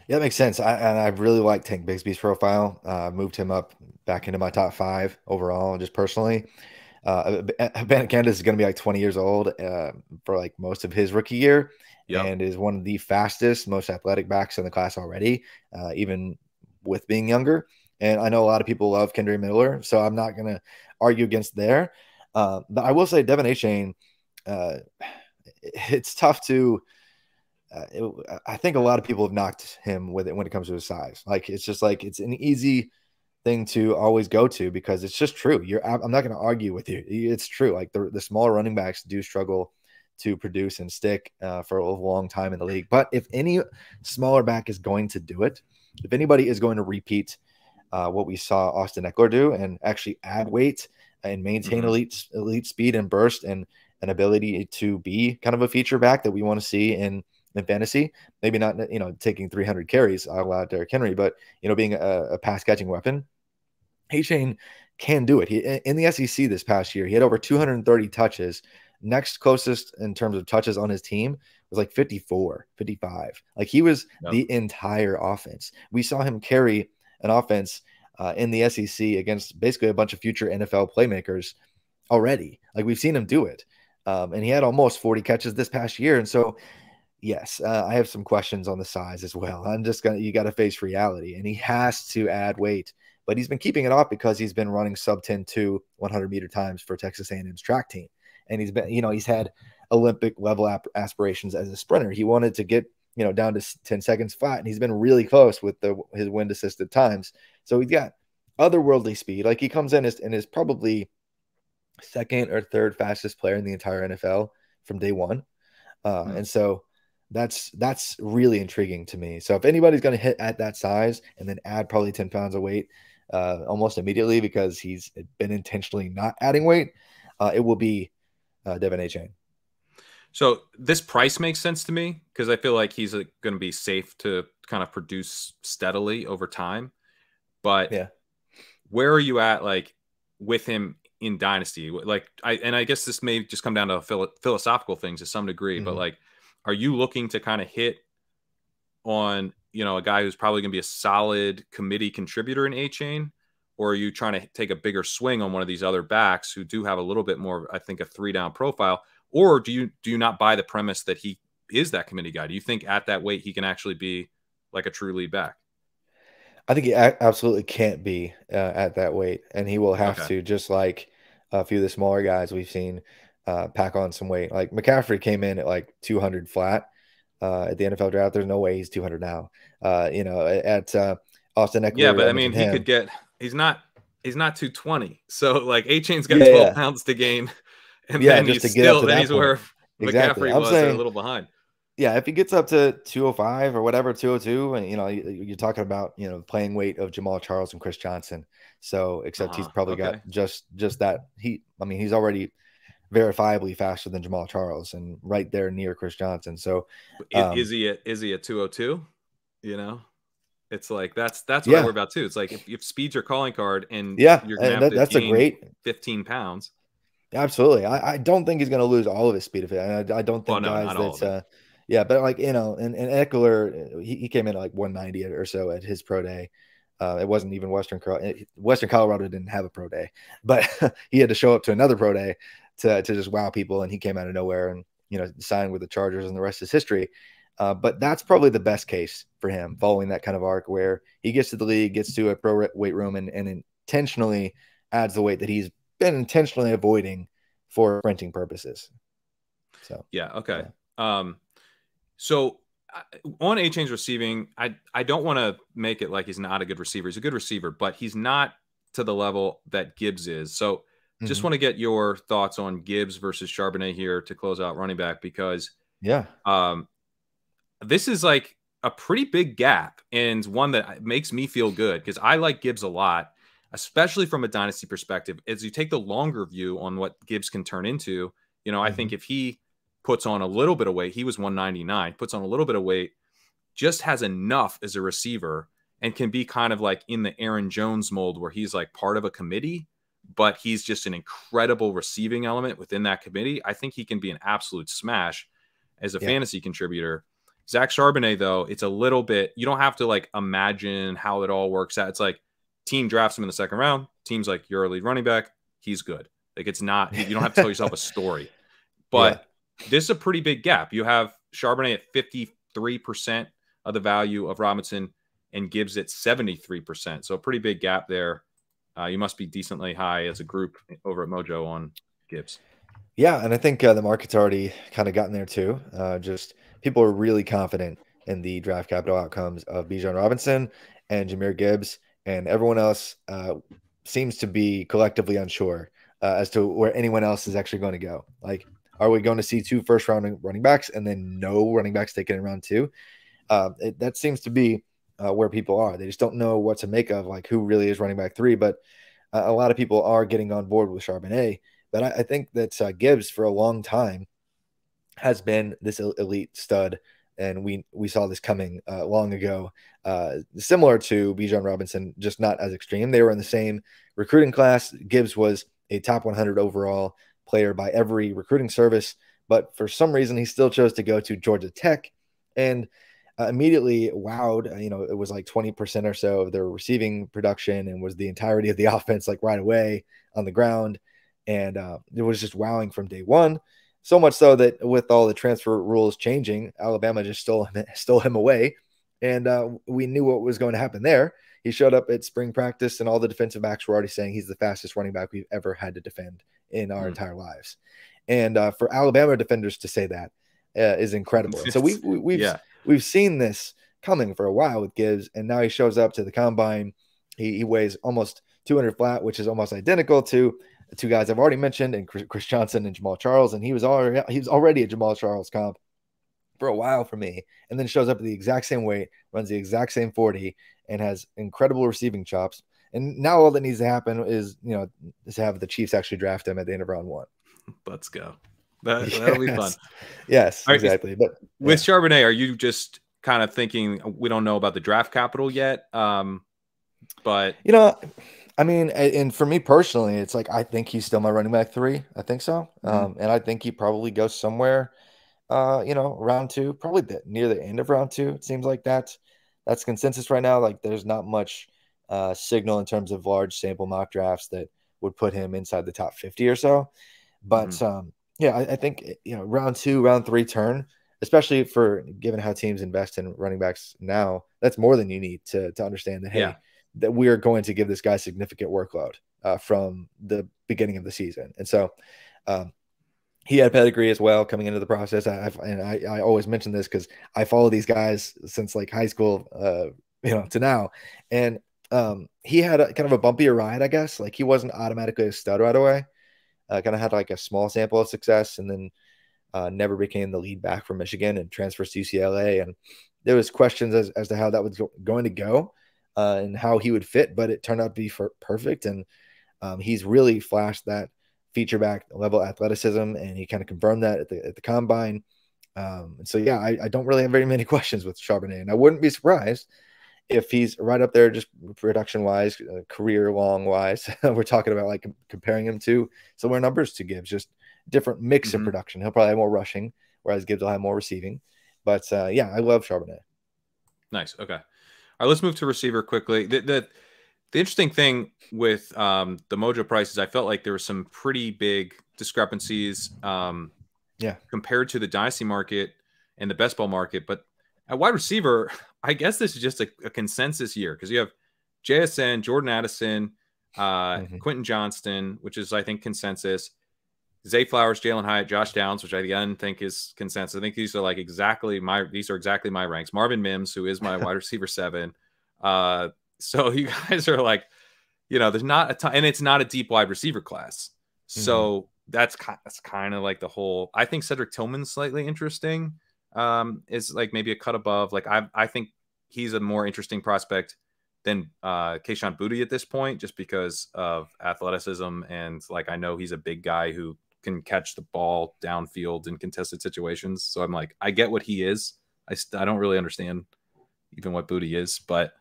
Yeah, that makes sense. I really like Tank Bigsby's profile. Moved him up back into my top 5 overall, just personally. Abanikanda is going to be like 20 years old for like most of his rookie year. And is one of the fastest, most athletic backs in the class already, even with being younger. And I know a lot of people love Kendre Miller, so I'm not going to argue against there. But I will say Devon Achane, it's tough to I think a lot of people have knocked him with it when it comes to his size. Like, it's just like, it's an easy thing to always go to because it's just true. I'm not going to argue with you. It's true. Like the smaller running backs do struggle to produce and stick for a long time in the league. But if any smaller back is going to do it, if anybody is going to repeat what we saw Austin Eckler do and actually add weight and maintain elite speed and burst and an ability to be kind of a feature back that we want to see in fantasy, maybe not, taking 300 carries a la Derrick Henry, but, being a pass catching weapon, Achane can do it. He, in the SEC this past year, he had over 230 touches. Next closest in terms of touches on his team was like 54, 55. Like, he was the entire offense. We saw him carry an offense in the SEC against basically a bunch of future NFL playmakers already. Like, we've seen him do it. And he had almost 40 catches this past year. And so, yes, I have some questions on the size as well. You got to face reality, and he has to add weight but he's been keeping it off because he's been running sub 10-2 100-meter times for Texas A&M's track team. And he's been, he's had Olympic level aspirations as a sprinter. He wanted to get, down to 10 seconds flat, and he's been really close with his wind assisted times. So he's got otherworldly speed. Like, he comes in and is probably second or third fastest player in the entire NFL from day one. And so that's really intriguing to me. So if anybody's going to hit at that size and then add probably 10 pounds of weight almost immediately, because he's been intentionally not adding weight, it will be Devon Achane. So this price makes sense to me because I feel like he's going to be safe to kind of produce steadily over time. But yeah, where are you at, like, with him in dynasty? Like, I guess this may just come down to philosophical things to some degree, but like, are you looking to kind of hit on, a guy who's probably going to be a solid committee contributor in Achane, or are you trying to take a bigger swing on one of these other backs who do have a little bit more, I think, a 3-down profile? Or do you not buy the premise that he is that committee guy? Do you think at that weight he can actually be like a true lead back? I think he absolutely can't be at that weight, and he will have to, just like a few of the smaller guys we've seen pack on some weight. Like McCaffrey came in at like 200 flat at the NFL draft. There's no way he's 200 now. At Austin Eckler. Yeah, but I mean, he's not 220. So like Achane's got 12 pounds to gain. And then he's where exactly. McCaffrey was a little behind. Yeah, if he gets up to 205 or whatever, 202, and you're talking about playing weight of Jamaal Charles and Chris Johnson. So except he's probably got just that heat. I mean, he's already verifiably faster than Jamaal Charles and right there near Chris Johnson. So is he at 202? It's like that's what I worry about too. It's like if speed's your calling card and you're gonna have to gain a great 15 pounds. Absolutely. I don't think he's going to lose all of his speed of it. And I don't think but like, and Eckler, he came in at like 190 or so at his pro day. It wasn't even Western Colorado didn't have a pro day, but he had to show up to another pro day to just wow people. And he came out of nowhere and, signed with the Chargers, and the rest is history. But that's probably the best case for him, following that kind of arc where he gets to the league, gets to a pro weight room, and intentionally adds the weight that he's been intentionally avoiding for sprinting purposes. So okay. So on Achane's receiving, I don't want to make it like he's not a good receiver. He's a good receiver, but he's not to the level that Gibbs is. So just want to get your thoughts on Gibbs versus Charbonnet here to close out running back, because this is like a pretty big gap, and one that makes me feel good because I like Gibbs a lot, especially from a dynasty perspective. As you take the longer view on what Gibbs can turn into, I think if he puts on a little bit of weight, he was 199, puts on a little bit of weight, just has enough as a receiver, and can be kind of like in the Aaron Jones mold where he's like part of a committee, but he's just an incredible receiving element within that committee. I think he can be an absolute smash as a fantasy contributor. Zach Charbonnet, though, it's a little bit, you don't have to like imagine how it all works out. It's like team drafts him in the second round. Team's like, you're a lead running back. He's good. Like, it's not, you don't have to tell yourself a story, but this is a pretty big gap. You have Charbonnet at 53% of the value of Robinson and Gibbs at 73%. So a pretty big gap there. You must be decently high as a group over at Mojo on Gibbs. Yeah, and I think the market's already kind of gotten there too. Just people are really confident in the draft capital outcomes of Bijan Robinson and Jahmyr Gibbs, and everyone else seems to be collectively unsure as to where anyone else is actually going to go. Like, are we going to see 2 first-round running backs and then no running backs taken in round 2? That seems to be where people are. They just don't know what to make of, like, who really is running back 3. But a lot of people are getting on board with Charbonnet. But I think that Gibbs, for a long time, has been this elite stud, and we saw this coming long ago. Similar to Bijan Robinson, just not as extreme. They were in the same recruiting class. Gibbs was a top 100 overall player by every recruiting service, but for some reason he still chose to go to Georgia Tech, and immediately wowed. It was like 20% or so of their receiving production, and was the entirety of the offense, like right away on the ground. And it was just wowing from day one. So much so that with all the transfer rules changing, Alabama just stole him away, and we knew what was going to happen there. He showed up at spring practice, and all the defensive backs were already saying he's the fastest running back we've ever had to defend in our entire lives. And for Alabama defenders to say that is incredible. And so we've seen this coming for a while with Gibbs, and now he shows up to the combine. He weighs almost 200 flat, which is almost identical to the two guys I've already mentioned, and Chris Johnson and Jamaal Charles. And he was already a Jamaal Charles comp for a while for me, and then shows up at the exact same weight, runs the exact same 40, and has incredible receiving chops. And now all that needs to happen is, is have the Chiefs actually draft him at the end of round 1. Let's go. That'll be fun. Yes, exactly. But with Charbonnet, are you just kind of thinking we don't know about the draft capital yet? But I mean, and for me personally, it's like I think he's still my running back 3. I think so. And I think he probably goes somewhere, round 2, probably near the end of round 2. It seems like that's consensus right now. Like there's not much signal in terms of large sample mock drafts that would put him inside the top 50 or so. But I think round 2, round 3 turn, especially for given how teams invest in running backs now, that's more than you need to understand that that we are going to give this guy significant workload from the beginning of the season. And so he had pedigree as well coming into the process. I always mention this because I follow these guys since like high school, to now. And he had kind of a bumpier ride, I guess. Like he wasn't automatically a stud right away. Kind of had like a small sample of success, and then never became the lead back for Michigan and transfers to UCLA. And there was questions as to how that was going to go and how he would fit, but it turned out to be perfect. And he's really flashed that feature back level athleticism, and he kind of confirmed that at the combine. And so, I don't really have very many questions with Charbonnet, and I wouldn't be surprised if he's right up there, just production wise, career long wise. We're talking about like comparing him to similar numbers to Gibbs, just different mix of production. He'll probably have more rushing, whereas Gibbs will have more receiving. But I love Charbonnet. Nice. Okay. All right, let's move to receiver quickly. The interesting thing with the Mojo prices, I felt like there were some pretty big discrepancies compared to the dynasty market and the best ball market. But at wide receiver, I guess this is just a consensus year because you have JSN, Jordan Addison, Quentin Johnston, which is, I think, consensus. Zay Flowers, Jalen Hyatt, Josh Downs, which I again think is consensus. I think these are like exactly my ranks. Marvin Mims, who is my wide receiver 7. So you guys are like, there's not a ton, and it's not a deep wide receiver class. So that's kind of like the whole. I think Cedric Tillman's slightly interesting. Is like maybe a cut above. Like I think he's a more interesting prospect than Kayshon Boutte at this point, just because of athleticism, and like I know he's a big guy who can catch the ball downfield in contested situations. So I'm like, I get what he is. I don't really understand even what Boutte is, but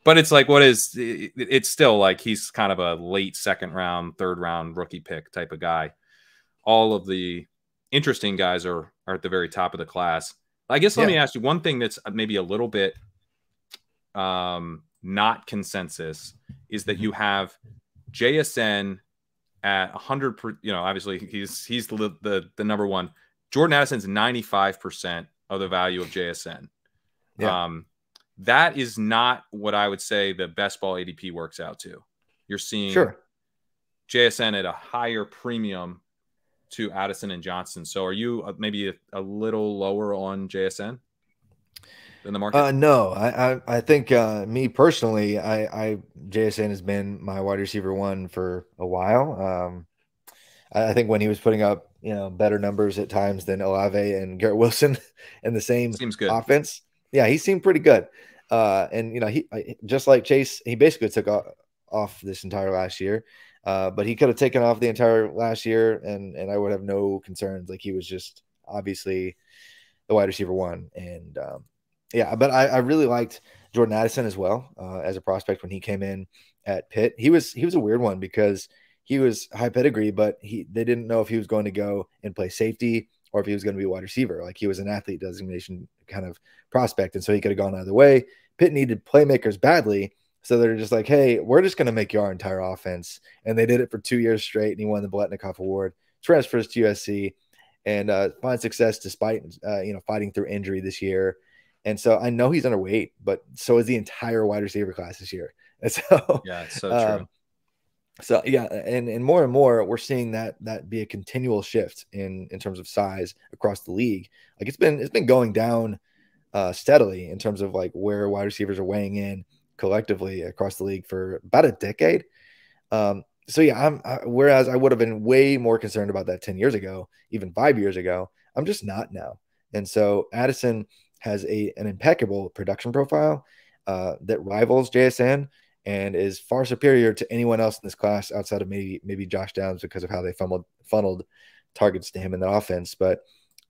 it's like, it's still like he's kind of a late 2nd round, 3rd round rookie pick type of guy. All of the interesting guys are at the very top of the class. I guess let me ask you one thing that's maybe a little bit not consensus is that you have JSN at 100 obviously he's the number one. Jordan Addison's 95% of the value of JSN. That is not what I would say the best ball ADP works out to. You're seeing JSN at a higher premium to Addison and Johnson. So are you maybe a little lower on JSN than the market? No, I think me personally, JSN has been my wide receiver 1 for a while. I think when he was putting up, better numbers at times than Olave and Garrett Wilson in the same offense. Yeah, he seemed pretty good. And he just like Chase, he basically took off this entire last year. But he could have taken off the entire last year, and I would have no concerns. Like he was just obviously the wide receiver 1. And but I really liked Jordan Addison as well as a prospect when he came in at Pitt. He was a weird one because he was high pedigree, but they didn't know if he was going to go and play safety or if he was going to be a wide receiver. Like he was an athlete designation kind of prospect, and so he could have gone either way. Pitt needed playmakers badly. So they're just like, hey, we're just going to make you our entire offense. And they did it for 2 years straight, and he won the Biletnikoff Award, transfers to USC, and finds success despite, fighting through injury this year. And so I know he's underweight, but so is the entire wide receiver class this year. And so, Yeah, it's so true. So yeah, and more we're seeing that be a continual shift in terms of size across the league. Like it's been going down steadily in terms of like where wide receivers are weighing in collectively across the league for about a decade. So yeah, whereas I would have been way more concerned about that 10 years ago, even 5 years ago, I'm just not now. And so Addison has an impeccable production profile that rivals JSN and is far superior to anyone else in this class outside of maybe Josh Downs because of how they funneled targets to him in the offense, but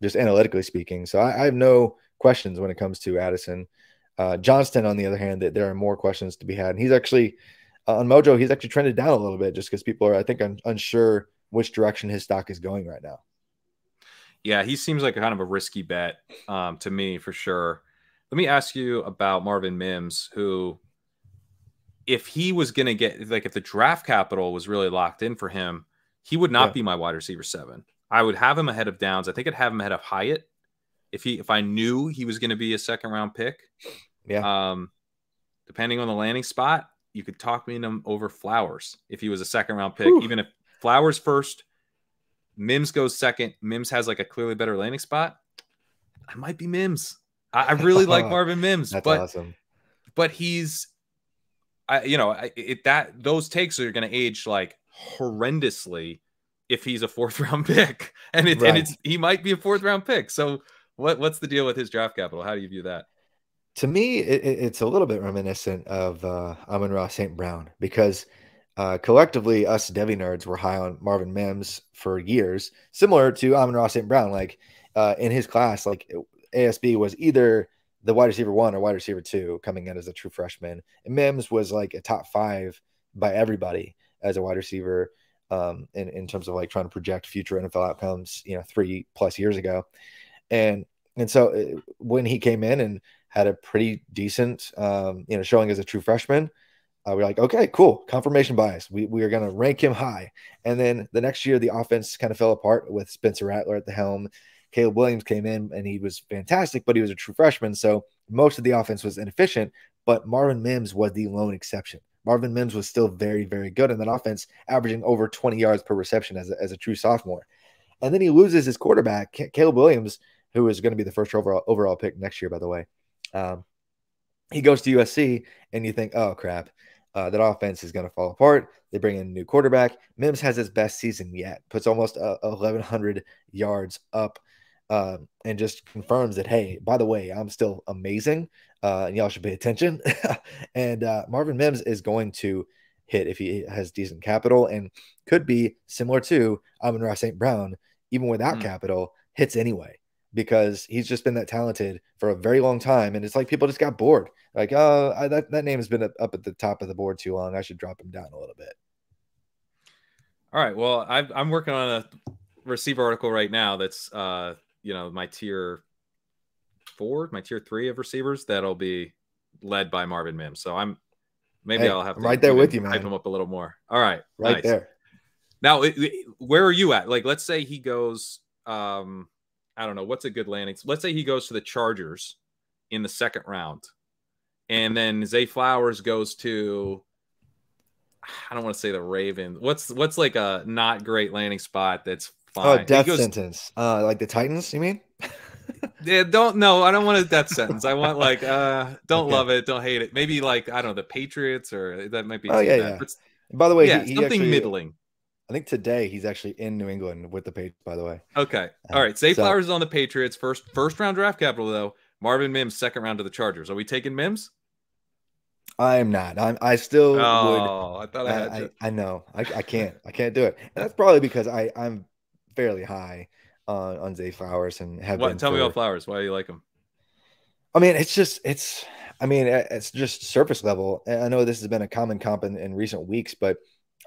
just analytically speaking. So I have no questions when it comes to Addison. Johnston, on the other hand, that there are more questions to be had. And he's actually on Mojo, he's actually trended down a little bit just because people are, I think, unsure which direction his stock is going right now. Yeah, he seems like a kind of a risky bet to me for sure. Let me ask you about Marvin Mims, who, if he was going to get, like, if the draft capital was really locked in for him, he would not be my wide receiver 7. I would have him ahead of Downs. I think I'd have him ahead of Hyatt if I knew he was going to be a second round pick. Yeah. Depending on the landing spot, you could talk me into him over Flowers if he was a second round pick. Whew. Even if Flowers first, Mims goes second, Mims has like a clearly better landing spot, I might be Mims. I really like Marvin Mims. That's awesome. But he's, those takes are going to age like horrendously if he's a 4th round pick, and he might be a 4th round pick. So what's the deal with his draft capital? How do you view that? To me, it's a little bit reminiscent of Amon-Ra St. Brown because collectively, us Devy nerds were high on Marvin Mims for years, similar to Amon-Ra St. Brown. Like in his class, like ASB was either the wide receiver 1 or wide receiver 2 coming in as a true freshman. And Mims was like a top 5 by everybody as a wide receiver in terms of like trying to project future NFL outcomes, 3+ years ago. And so when he came in and had a pretty decent, showing as a true freshman, we're like, okay, cool. Confirmation bias. We are going to rank him high. And then the next year, the offense kind of fell apart with Spencer Rattler at the helm. Caleb Williams came in and he was fantastic, but he was a true freshman. So most of the offense was inefficient, but Marvin Mims was the lone exception. Marvin Mims was still very, very good in that offense, averaging over 20 yards per reception as a true sophomore. And then he loses his quarterback, Caleb Williams, who is going to be the first overall pick next year, by the way. He goes to USC, and you think, oh, crap, that offense is going to fall apart. They bring in a new quarterback. Mims has his best season yet, puts almost 1,100 yards up, and just confirms that, hey, by the way, I'm still amazing, and y'all should pay attention. And Marvin Mims is going to hit if he has decent capital and could be similar to Amon-Ra St. Brown, even without capital, hits anyway, because he's just been that talented for a very long time. And it's like people just got bored. Like, that name has been up at the top of the board too long. I should drop him down a little bit. All right. Well, I'm working on a receiver article right now that's, my tier 4, my tier 3 of receivers that'll be led by Marvin Mims. So I'll have to right there with you, man. Hype him up a little more. All right. Right there. Now, where are you at? Like, let's say he goes, I don't know, what's a good landing? Let's say he goes to the Chargers in the 2nd round, and then Zay Flowers goes to, I don't want to say the Ravens. What's like a not great landing spot that's fine? Oh, death sentence. Like the Titans, you mean? Yeah, I don't want a death sentence. I want like don't love it, don't hate it. Maybe like, I don't know, the Patriots, or that might be yeah. But, by the way, he something actually, middling. I think today he's actually in New England with the Patriots, by the way. Okay. All right. Zay Flowers is on the Patriots. First round draft capital, though. Marvin Mims, 2nd round to the Chargers. Are we taking Mims? I am not. I still would. I thought I had you. I know. I can't. I can't do it. And that's probably because I'm fairly high on Zay Flowers and have been. Tell me about Flowers. Why do you like him? I mean, it's just surface level. And I know this has been a common comp in recent weeks, but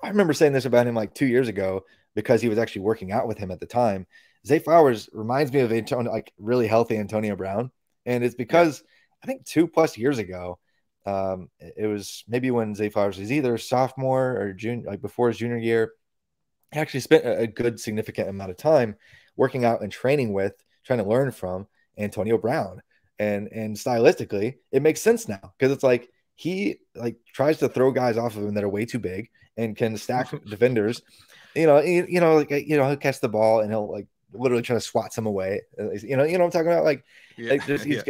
I remember saying this about him like 2 years ago because he was actually working out with him at the time. Zay Flowers reminds me of like really healthy Antonio Brown. And it's because I think 2+ years ago, it was maybe when Zay Flowers was either sophomore or junior, like before his junior year. He actually spent a good significant amount of time working out and training with, trying to learn from Antonio Brown. and stylistically, it makes sense now because it's like he like tries to throw guys off of him that are way too big and can stack defenders. Like he'll catch the ball and he'll like literally try to swat some away. What I'm talking about? Like, Yeah,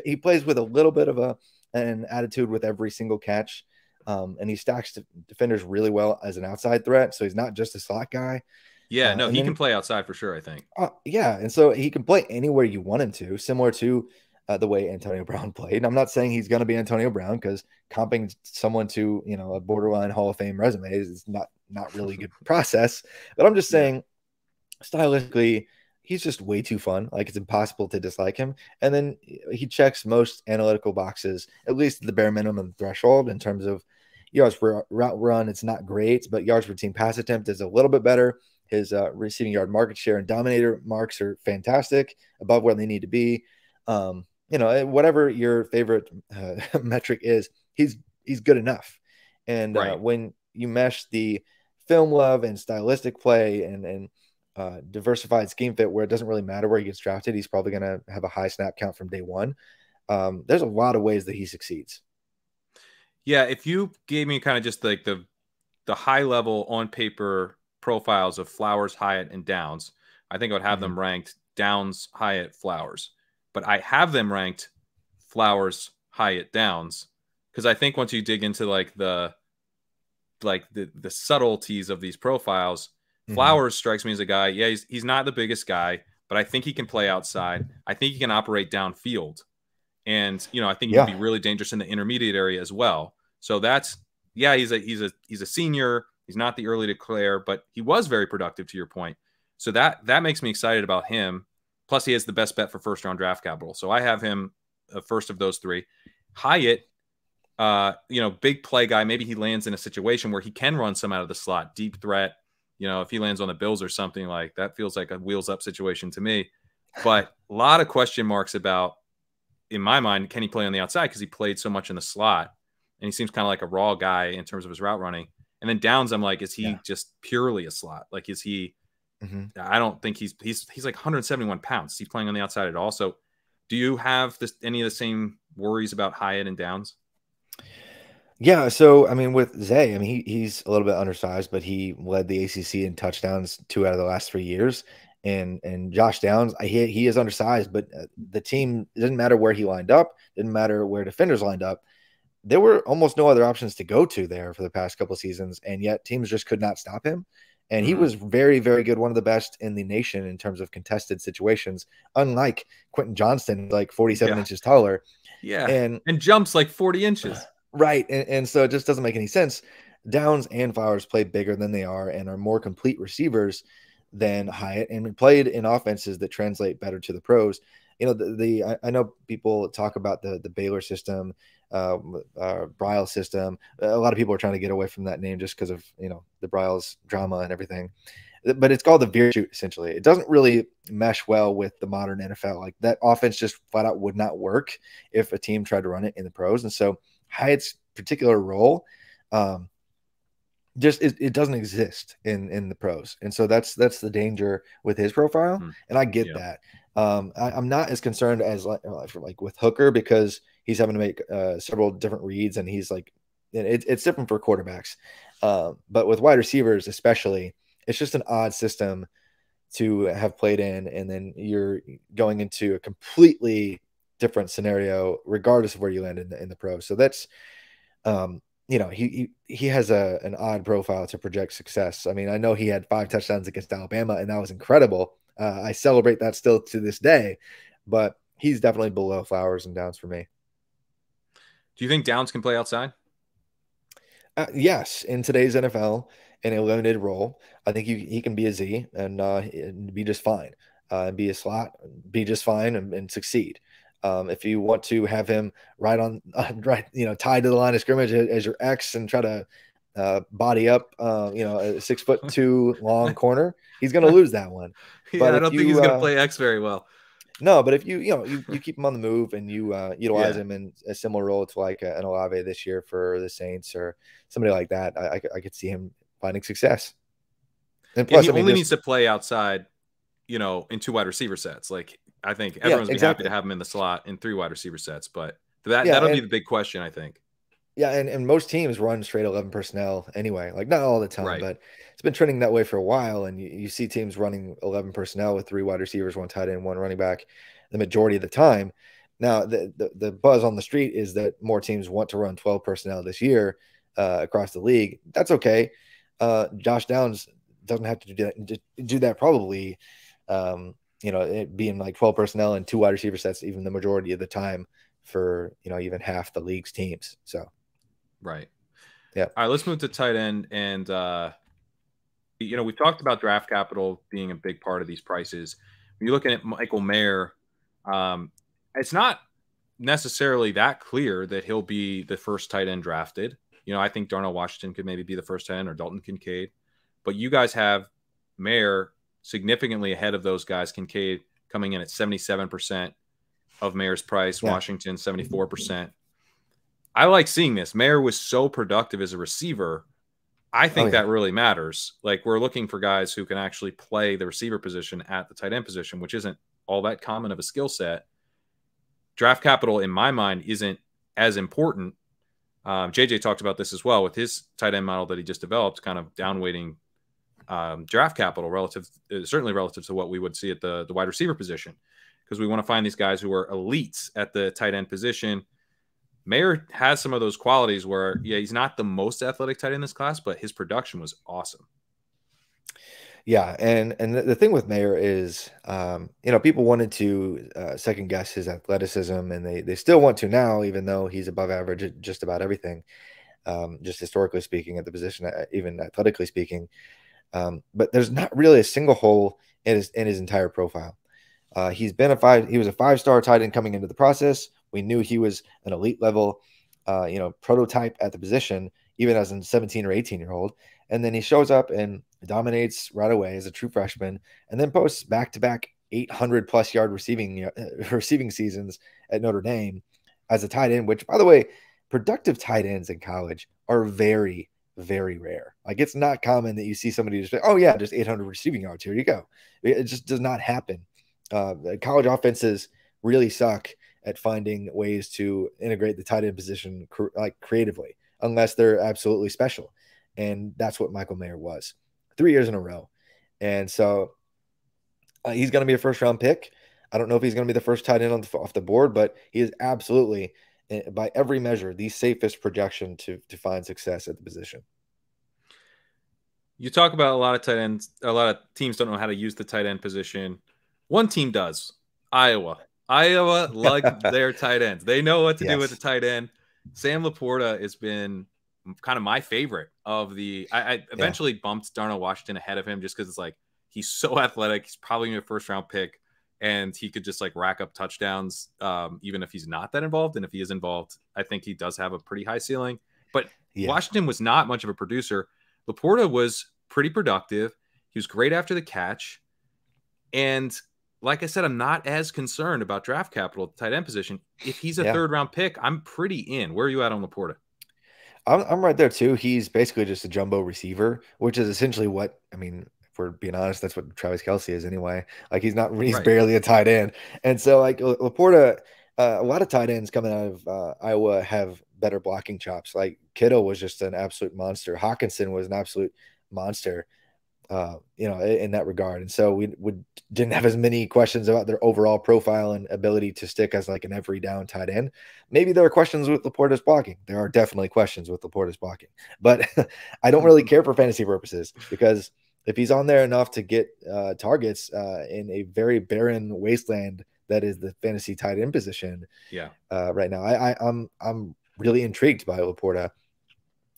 he plays with a little bit of an attitude with every single catch. And he stacks defenders really well as an outside threat. So he's not just a slot guy. Yeah, no, he can play outside for sure, I think. Yeah, and so he can play anywhere you want him to, similar to the way Antonio Brown played. And I'm not saying he's going to be Antonio Brown because comping someone to a borderline Hall of Fame resume is not really good process. But I'm just saying, stylistically, he's just way too fun. Like, it's impossible to dislike him. And then he checks most analytical boxes, at least the bare minimum threshold in terms of yards per route run. It's not great, but yards per team pass attempt is a little bit better. His receiving yard market share and dominator marks are fantastic, above where they need to be. Whatever your favorite metric is, he's good enough. And when you mesh the film love and stylistic play and diversified scheme fit where it doesn't really matter where he gets drafted, he's probably going to have a high snap count from day one. There's a lot of ways that he succeeds. Yeah, if you gave me kind of just like the high level on paper profiles of Flowers, Hyatt, and Downs, I think I would have them ranked Downs, Hyatt, Flowers. But I have them ranked Flowers, Hyatt, Downs because I think once you dig into the subtleties of these profiles, Flowers strikes me as a guy. Yeah, he's not the biggest guy, but I think he can play outside. I think he can operate downfield, and I think he can be really dangerous in the intermediate area as well. So he's a senior. He's not the early declare, but he was very productive to your point. So that makes me excited about him. Plus, he has the best bet for first-round draft capital. So I have him first of those three. Hyatt, big play guy. Maybe he lands in a situation where he can run some out of the slot, deep threat. If he lands on the Bills or something, like that feels like a wheels up situation to me. But a lot of question marks about, in my mind, can he play on the outside because he played so much in the slot, and he seems kind of like a raw guy in terms of his route running. And then Downs, I'm like, is he just purely a slot? Like, is he? I don't think he's like 171 pounds. He's playing on the outside at all. So, do you have any of the same worries about Hyatt and Downs? Yeah. So, I mean, with Zay, I mean, he's a little bit undersized, but he led the ACC in touchdowns 2 out of the last 3 years. And Josh Downs, he is undersized, but the team, it didn't matter where he lined up, didn't matter where defenders lined up. There were almost no other options to go to there for the past couple of seasons, and yet teams just could not stop him. And he was very, very good, one of the best in the nation in terms of contested situations, unlike Quentin Johnston, like 47 inches taller. Yeah, and jumps like 40 inches. Right, and so it just doesn't make any sense. Downs and Flowers play bigger than they are and are more complete receivers than Hyatt, and played in offenses that translate better to the pros. I know people talk about the Baylor system, Bryles system. A lot of people are trying to get away from that name just because of the Bryles drama and everything. But it's called the veer shoot, essentially. It doesn't really mesh well with the modern NFL. Like, that offense just flat out would not work if a team tried to run it in the pros. And so Hyatt's particular role, it doesn't exist in the pros. And so that's the danger with his profile. And I get that. I'm not as concerned as like with Hooker, because he's having to make several different reads, and he's like, it's different for quarterbacks. But with wide receivers, especially, it's just an odd system to have played in. And then you're going into a completely different scenario, regardless of where you land in the pros. So that's, he has an odd profile to project success. I mean, I know he had 5 touchdowns against Alabama, and that was incredible. I celebrate that still to this day, but he's definitely below Flowers and Downs for me. Do you think Downs can play outside? Yes, in today's NFL, in a limited role, I think he can be a Z and be just fine, and be a slot, be just fine, and succeed. If you want to have him tied to the line of scrimmage as your X and try to body up, a 6'2" long corner, he's going to lose that one. Yeah, but I don't think he's going to play X very well. No, but if you keep him on the move and you utilize him in a similar role to like an Olave this year for the Saints or somebody like that, I could see him finding success. And plus, he only needs to play outside, in 2 wide receiver sets. Like, I think Yeah, everyone's be happy to exactly. have him in the slot in 3 wide receiver sets, but Yeah, that'll be and the big question, I think. yeah, and most teams run straight 11 personnel anyway. Like not all the time, Right. but it's been trending that way for a while. And you see teams running 11 personnel with 3 wide receivers, 1 tight end, 1 running back, the majority of the time. Now the buzz on the street is that more teams want to run 12 personnel this year across the league. That's okay. Josh Downs doesn't have to do that probably. It being like 12 personnel and 2 wide receiver sets, even the majority of the time for even half the league's teams. So. Right. Yeah. All right, let's move to tight end. And, we've talked about draft capital being a big part of these prices. When you're looking at Michael Mayer, it's not necessarily that clear that he'll be the first tight end drafted. I think Darnell Washington could maybe be the first tight end, or Dalton Kincaid. But you guys have Mayer significantly ahead of those guys. Kincaid coming in at 77% of Mayer's price, Yeah. Washington 74%. I like seeing this. Mayer was so productive as a receiver. I think that really matters. Like, we're looking for guys who can actually play the receiver position at the tight end position, which isn't all that common of a skill set. Draft capital, in my mind, isn't as important. JJ talked about this as well with his tight end model that he just developed, kind of downweighting draft capital certainly relative to what we would see at the wide receiver position, because we want to find these guys who are elites at the tight end position. Mayer has some of those qualities where, he's not the most athletic tight end in this class, but his production was awesome. Yeah, and the thing with Mayer is, people wanted to second guess his athleticism, and they still want to now, even though he's above average at just about everything, just historically speaking at the position, even athletically speaking. But there's not really a single hole in his entire profile. He was a 5-star tight end coming into the process. We knew he was an elite level, prototype at the position, even as a 17 or 18-year-old. And then he shows up and dominates right away as a true freshman, and then posts back-to-back 800+ yard receiving seasons at Notre Dame as a tight end, which, by the way, productive tight ends in college are very, very rare. Like, it's not common that you see somebody just, just 800 receiving yards. Here you go. It just does not happen. College offenses really suck at finding ways to integrate the tight end position creatively, unless they're absolutely special. And that's what Michael Mayer was 3 years in a row. And so he's going to be a first-round pick. I don't know if he's going to be the first tight end off the board, but he is absolutely, by every measure, the safest projection to find success at the position. You talk about a lot of tight ends. A lot of teams don't know how to use the tight end position. One team does. Iowa like their tight ends. They know what to do with the tight end. Sam LaPorta has been kind of my favorite of the. I eventually bumped Darnell Washington ahead of him just because it's like he's so athletic. He's probably a first-round pick, and he could just like rack up touchdowns even if he's not that involved. And if he is involved, I think he does have a pretty high ceiling. But Washington was not much of a producer. LaPorta was pretty productive. He was great after the catch. And like I said, I'm not as concerned about draft capital at the tight end position. If he's a third-round pick, I'm pretty in. Where are you at on LaPorta? I'm right there too. He's basically just a jumbo receiver, which is essentially what, I mean, if we're being honest, that's what Travis Kelce is anyway. Like he's barely a tight end. And so like LaPorta, a lot of tight ends coming out of Iowa have better blocking chops. Like Kittle was just an absolute monster. Hawkinson was an absolute monster, in that regard. And so we didn't have as many questions about their overall profile and ability to stick as like an every down tight end. Maybe there are questions with LaPorta's blocking. There are definitely questions with LaPorta's blocking, but I don't really care for fantasy purposes, because if he's on there enough to get targets in a very barren wasteland that is the fantasy tight end position, right now, I'm really intrigued by LaPorta,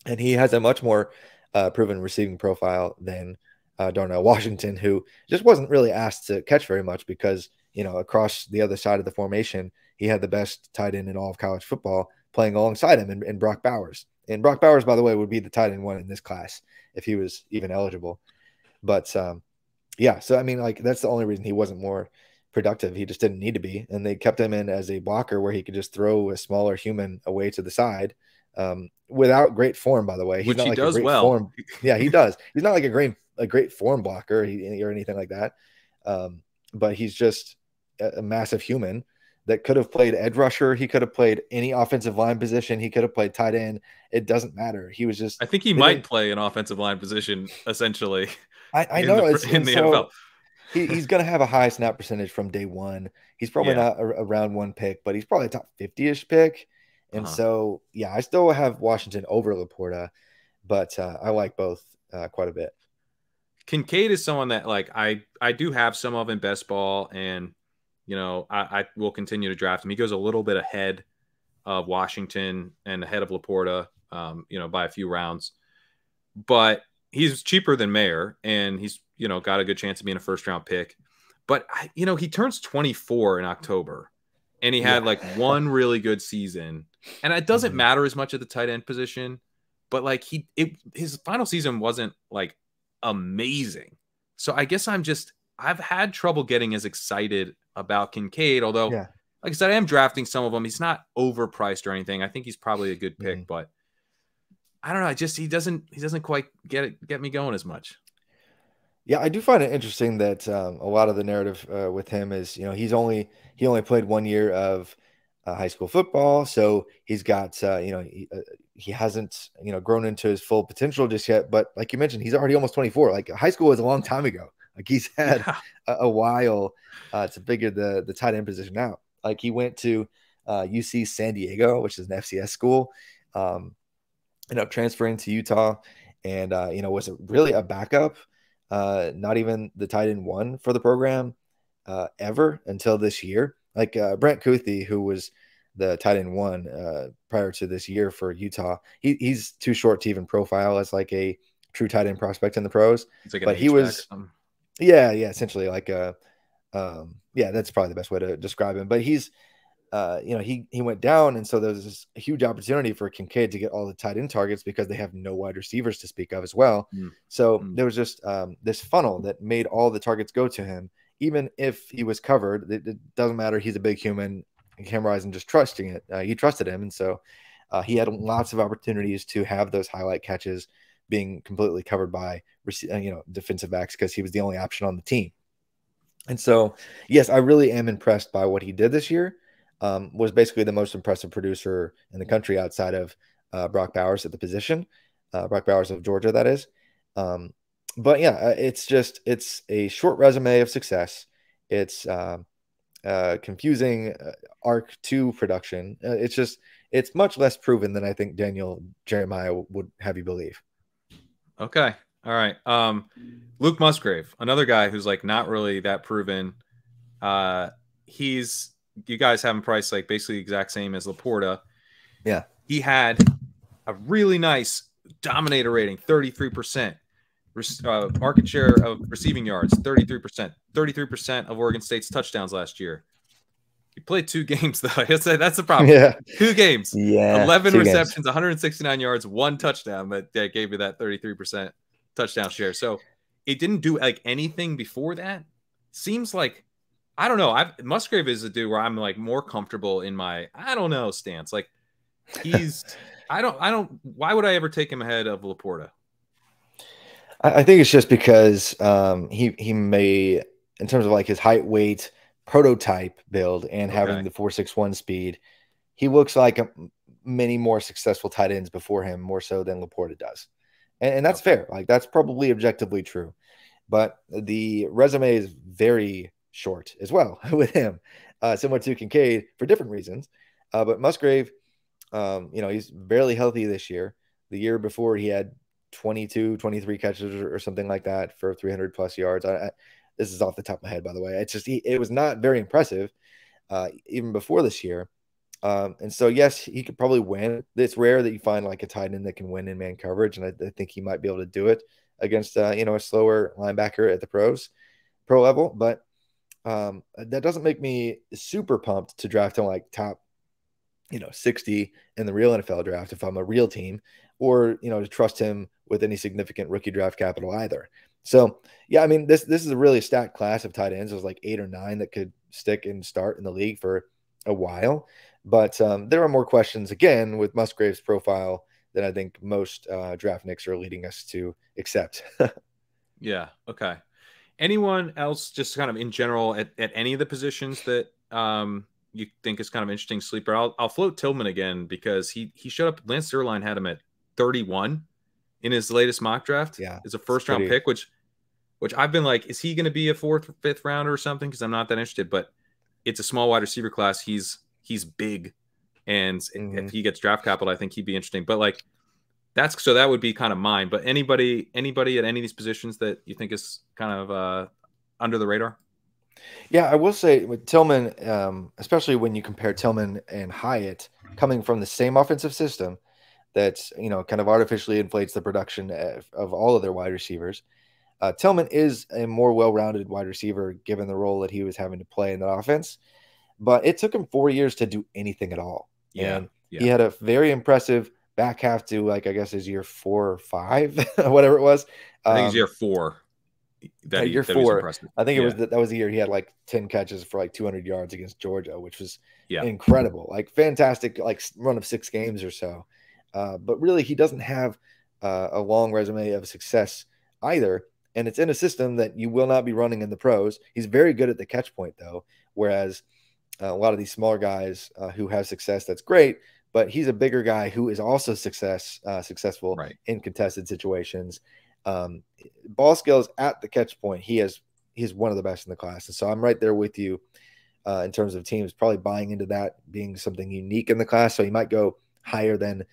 and he has a much more proven receiving profile than Darnell Washington, who just wasn't really asked to catch very much because, across the other side of the formation, he had the best tight end in all of college football playing alongside him in Brock Bowers. And Brock Bowers, by the way, would be the tight end one in this class if he was even eligible. But so I mean, like, that's the only reason he wasn't more productive. He just didn't need to be. And they kept him in as a blocker where he could just throw a smaller human away to the side. Without great form, by the way. Which he does well. Form. Yeah, he does. He's not like a great form blocker or anything like that. But he's just a massive human that could have played edge rusher. He could have played any offensive line position. He could have played tight end. It doesn't matter. He was just. I think he might play an offensive line position essentially I in know the it's in and the so NFL. he's going to have a high snap percentage from day one. He's probably Yeah. not a round one pick, but he's probably a top 50-ish pick. And so, yeah, I still have Washington over LaPorta, but I like both quite a bit. Kincaid is someone that like I do have some of in best ball, and I will continue to draft him. He goes a little bit ahead of Washington and ahead of LaPorta, by a few rounds, but he's cheaper than Mayer, and he's got a good chance of being a first round pick. But he turns 24 in October, and he had like one really good season, and it doesn't matter as much at the tight end position, but like his final season wasn't like amazing. So I guess I've had trouble getting as excited about Kincaid, although like I said, I am drafting some of them. He's not overpriced or anything. I think he's probably a good pick, but I don't know. He doesn't quite get me going as much. Yeah, I do find it interesting that a lot of the narrative with him is, he only played 1 year of high school football, so he's got he hasn't grown into his full potential just yet. But like you mentioned, he's already almost 24. Like high school was a long time ago. Like he's had a while to figure the tight end position out. Like he went to UC San Diego, which is an FCS school, transferring to Utah, and was really a backup. Not even the tight end one for the program ever until this year. Like Brent Kuthi, who was the tight end one prior to this year for Utah, he's too short to even profile as like a true tight end prospect in the pros. Like but he was, essentially like that's probably the best way to describe him. But he's, he went down, and so there's this huge opportunity for Kincaid to get all the tight end targets because they have no wide receivers to speak of as well. So there was just this funnel that made all the targets go to him, even if he was covered. It doesn't matter. He's a big human. And Cam Rising just trusting it. He trusted him, and so he had lots of opportunities to have those highlight catches being completely covered by defensive backs because he was the only option on the team. And so, yes, I really am impressed by what he did this year. Was basically the most impressive producer in the country outside of Brock Bowers at the position, Brock Bowers of Georgia, that is. But yeah, it's a short resume of success. It's confusing arc to production. It's much less proven than I think Daniel Jeremiah would have you believe. Okay. All right. Luke Musgrave, another guy who's like not really that proven. You guys have him priced like basically exact same as LaPorta. Yeah. He had a really nice dominator rating, 33%. Market share of receiving yards, 33%. 33% of Oregon State's touchdowns last year. He played 2 games, though. That's the problem. Yeah. 2 games. Yeah. 11 receptions, 169 yards, 1 touchdown. That gave you that 33% touchdown share. So it didn't do like anything before that. Seems like, I don't know. Musgrave is a dude where I'm like more comfortable in my, I don't know, stance. Like he's, why would I ever take him ahead of LaPorta? I think it's just because he may, in terms of like his height, weight, prototype build, and having the 4.61 speed, he looks like many more successful tight ends before him, more so than LaPorta does. And that's fair. Like that's probably objectively true. But the resume is very short as well with him, similar to Kincaid for different reasons. But Musgrave, he's barely healthy this year. The year before he had 22, 23 catches or something like that for 300 plus yards. This is off the top of my head, by the way. It's just, it was not very impressive even before this year. And so, yes, he could probably win. It's rare that you find like a tight end that can win in man coverage. And I think he might be able to do it against, a slower linebacker at the pro level. But that doesn't make me super pumped to draft him like top, 60 in the real NFL draft if I'm a real team, or, to trust him with any significant rookie draft capital either. So, yeah, I mean, this is a really stacked class of tight ends. There's like 8 or 9 that could stick and start in the league for a while. But there are more questions, again, with Musgrave's profile than I think most draft nicks are leading us to accept. Yeah. Okay. Anyone else, just kind of in general, at any of the positions that you think is kind of interesting sleeper? I'll float Tillman again because he showed up. Lance Zierlein had him at 31 in his latest mock draft. Yeah, as a first round pick, which I've been like, is he going to be a 4th or 5th rounder or something? Because I'm not that interested. But it's a small wide receiver class. He's big, and if he gets draft capital, I think he'd be interesting. But like, that would be kind of mine. But anybody at any of these positions that you think is kind of under the radar? Yeah, I will say with Tillman, especially when you compare Tillman and Hyatt coming from the same offensive system that's, kind of artificially inflates the production of all of their wide receivers. Tillman is a more well-rounded wide receiver given the role that he was having to play in that offense. But it took him 4 years to do anything at all. Yeah. And he had a very impressive back half to, like, I guess his year 4 or 5, whatever it was. I think it's year 4. Year 4. I think that was the year he had like 10 catches for like 200 yards against Georgia, which was incredible. Like fantastic, like run of 6 games or so. But really, he doesn't have a long resume of success either. And it's in a system that you will not be running in the pros. He's very good at the catch point, though, whereas a lot of these smaller guys who have success, that's great. But he's a bigger guy who is also successful in contested situations. Ball skills at the catch point, he's one of the best in the class. And so I'm right there with you in terms of teams probably buying into that being something unique in the class. So he might go higher than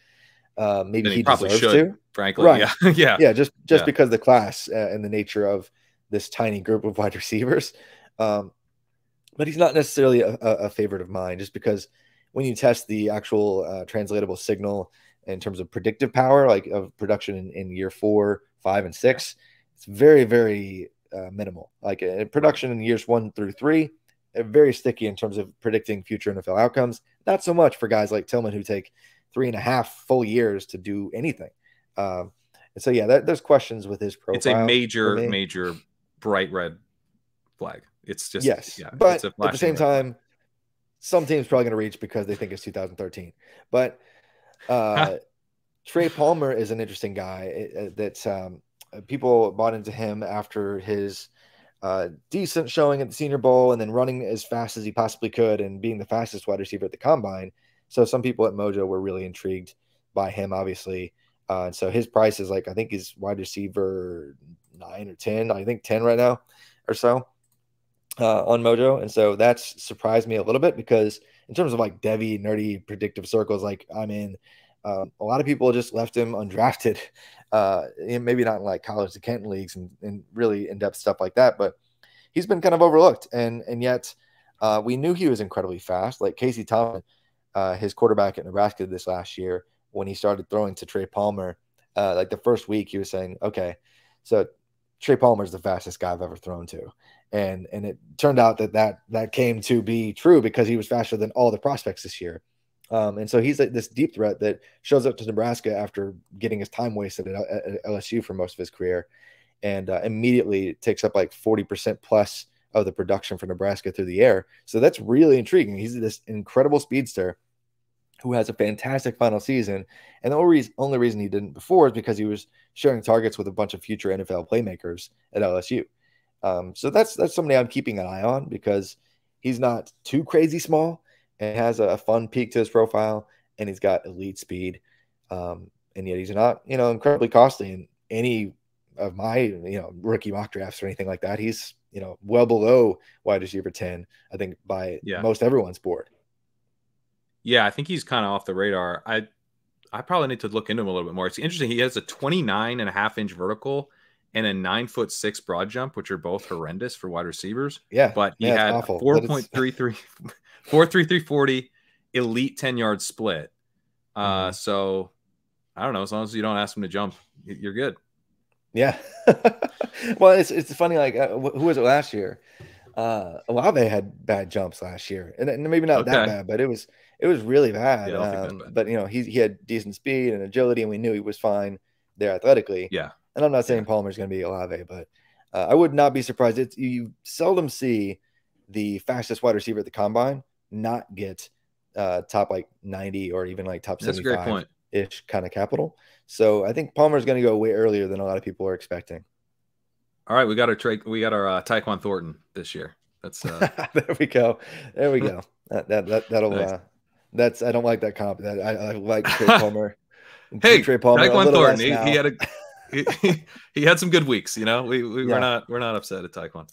maybe he probably deserves should, to. Frankly. Right. Yeah. Just because of the class and the nature of this tiny group of wide receivers. But he's not necessarily a favorite of mine, just because when you test the actual translatable signal in terms of predictive power, like of production in year 4, 5, and 6, it's very, very minimal. Like production in years 1 through 3, very sticky in terms of predicting future NFL outcomes. Not so much for guys like Tillman who take 3.5 full years to do anything. And so, there's questions with his profile. It's a major bright red flag. It's just, but at the same time, some teams probably going to reach because they think it's 2013. But Trey Palmer is an interesting guy that people bought into him after his decent showing at the Senior Bowl and then running as fast as he possibly could and being the fastest wide receiver at the combine. So some people at Mojo were really intrigued by him, obviously. And so his price is like, I think he's wide receiver 9 or 10, I think 10 right now or so on Mojo. And so that's surprised me a little bit because in terms of like Devy, nerdy, predictive circles, like I'm in, a lot of people just left him undrafted, maybe not in like college to Kenton leagues and really in-depth stuff like that, but he's been kind of overlooked. And yet we knew he was incredibly fast. Like Casey Thompson, his quarterback at Nebraska this last year, when he started throwing to Trey Palmer, like the first week he was saying, okay, so Trey Palmer is the fastest guy I've ever thrown to. And it turned out that came to be true because he was faster than all the prospects this year. And so he's like this deep threat that shows up to Nebraska after getting his time wasted at LSU for most of his career, and immediately takes up like 40% plus of the production for Nebraska through the air. So that's really intriguing. He's this incredible speedster who has a fantastic final season. And the only reason he didn't before is because he was sharing targets with a bunch of future NFL playmakers at LSU. So that's somebody I'm keeping an eye on because he's not too crazy small and has a fun peak to his profile, and he's got elite speed. And yet he's not, incredibly costly in any of my, rookie mock drafts or anything like that. He's, well below wide receiver 10, I think, by most everyone's board. Yeah, I think he's kind of off the radar. I probably need to look into him a little bit more. It's interesting. He has a 29.5-inch vertical and a 9'6" broad jump, which are both horrendous for wide receivers. Yeah. But he had 4.33, 4.33 40, elite 10-yard split. So I don't know. As long as you don't ask him to jump, you're good. Yeah. Well, it's funny. Like, who was it last year? Olave had bad jumps last year, and maybe not that bad, but it was really bad. Yeah, I don't think that's bad. But he had decent speed and agility, and we knew he was fine there athletically. Yeah. And I'm not saying Palmer's going to be Olave, but I would not be surprised. You seldom see the fastest wide receiver at the combine not get top like 90 or even like top 75-ish kind of capital. So I think Palmer's going to go way earlier than a lot of people are expecting. All right, we got our Tyquan Thornton this year. That's There we go. There we go. That'll nice. That's I don't like that comp. I like Trey Palmer. Hey, Trey Palmer a Tyquan little Thornton, less now. he had a he had some good weeks, you know. We're Yeah. not upset at Tyquan.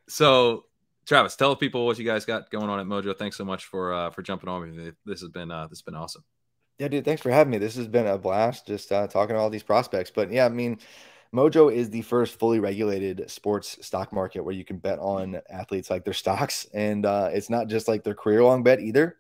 So Travis, tell people what you guys got going on at Mojo. Thanks so much for jumping on with me. This has been awesome. Yeah, dude, thanks for having me. This has been a blast just talking to all these prospects. But yeah, I mean, Mojo is the first fully regulated sports stock market where you can bet on athletes like their stocks. And it's not just like their career long bet either.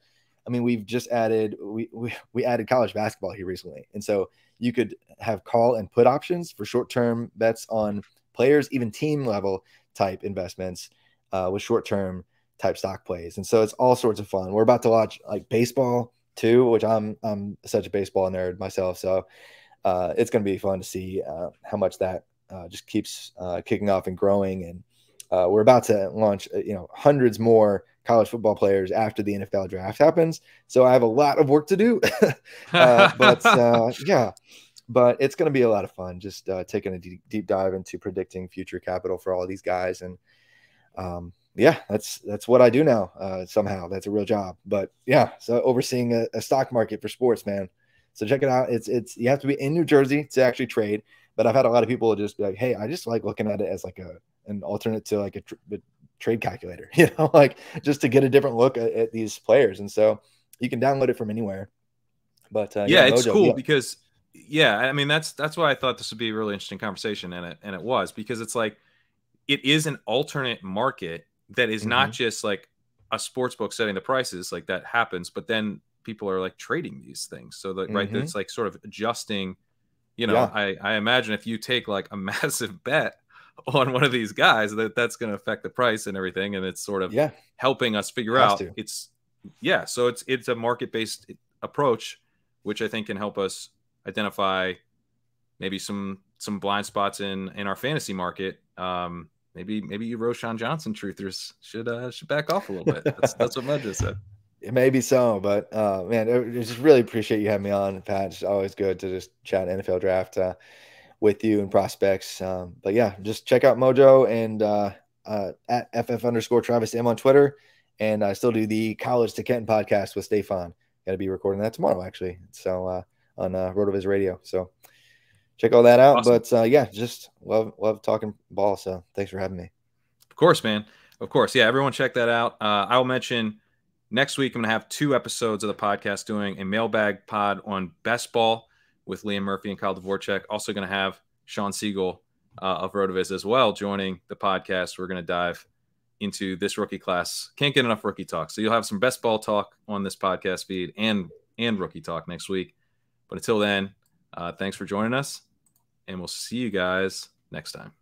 I mean, we've just added, we added college basketball here recently. And so you could have call and put options for short-term bets on players, even team level type investments with short-term type stock plays. And so it's all sorts of fun. We're about to watch like baseball too, which I'm such a baseball nerd myself. So it's going to be fun to see how much that just keeps kicking off and growing. And we're about to launch, hundreds more college football players after the NFL draft happens. So I have a lot of work to do, yeah, but it's going to be a lot of fun just taking a deep dive into predicting future capital for all of these guys. And yeah, that's what I do now. Somehow that's a real job, but yeah, so overseeing a stock market for sports, man. So check it out. It's you have to be in New Jersey to actually trade. But I've had a lot of people just be like, hey, I just like looking at it as like an alternate to like a trade calculator, like just to get a different look at these players. And so you can download it from anywhere. But yeah, it's Mojo, cool because I mean that's why I thought this would be a really interesting conversation, and it was because it's like it is an alternate market that is not just like a sports book setting the prices, like that happens, but then people are like trading these things. So that right, it's like sort of adjusting. I imagine if you take like a massive bet on one of these guys, that's going to affect the price and everything, and it's sort of helping us figure out. So it's a market based approach, which I think can help us identify maybe some blind spots in our fantasy market. Maybe you Roschon Johnson truthers should back off a little bit. That's what Mojo said. It may be so, but man, I just really appreciate you having me on, Pat. It's always good to just chat NFL draft with you and prospects. But yeah, just check out Mojo and at FF_Travis M on Twitter. And I still do the College to Kenton podcast with Stefan. Got to be recording that tomorrow, actually. So on RotoViz Radio. So check all that out. Awesome. But yeah, just love talking ball. So thanks for having me. Of course, man. Of course. Yeah, everyone check that out. I'll mention next week I'm going to have 2 episodes of the podcast doing a mailbag pod on best ball with Liam Murphy and Kyle Dvorak. Also going to have Sean Siegel of RotoViz as well joining the podcast. We're going to dive into this rookie class. Can't get enough rookie talk. So you'll have some best ball talk on this podcast feed and rookie talk next week. But until then, thanks for joining us, and we'll see you guys next time.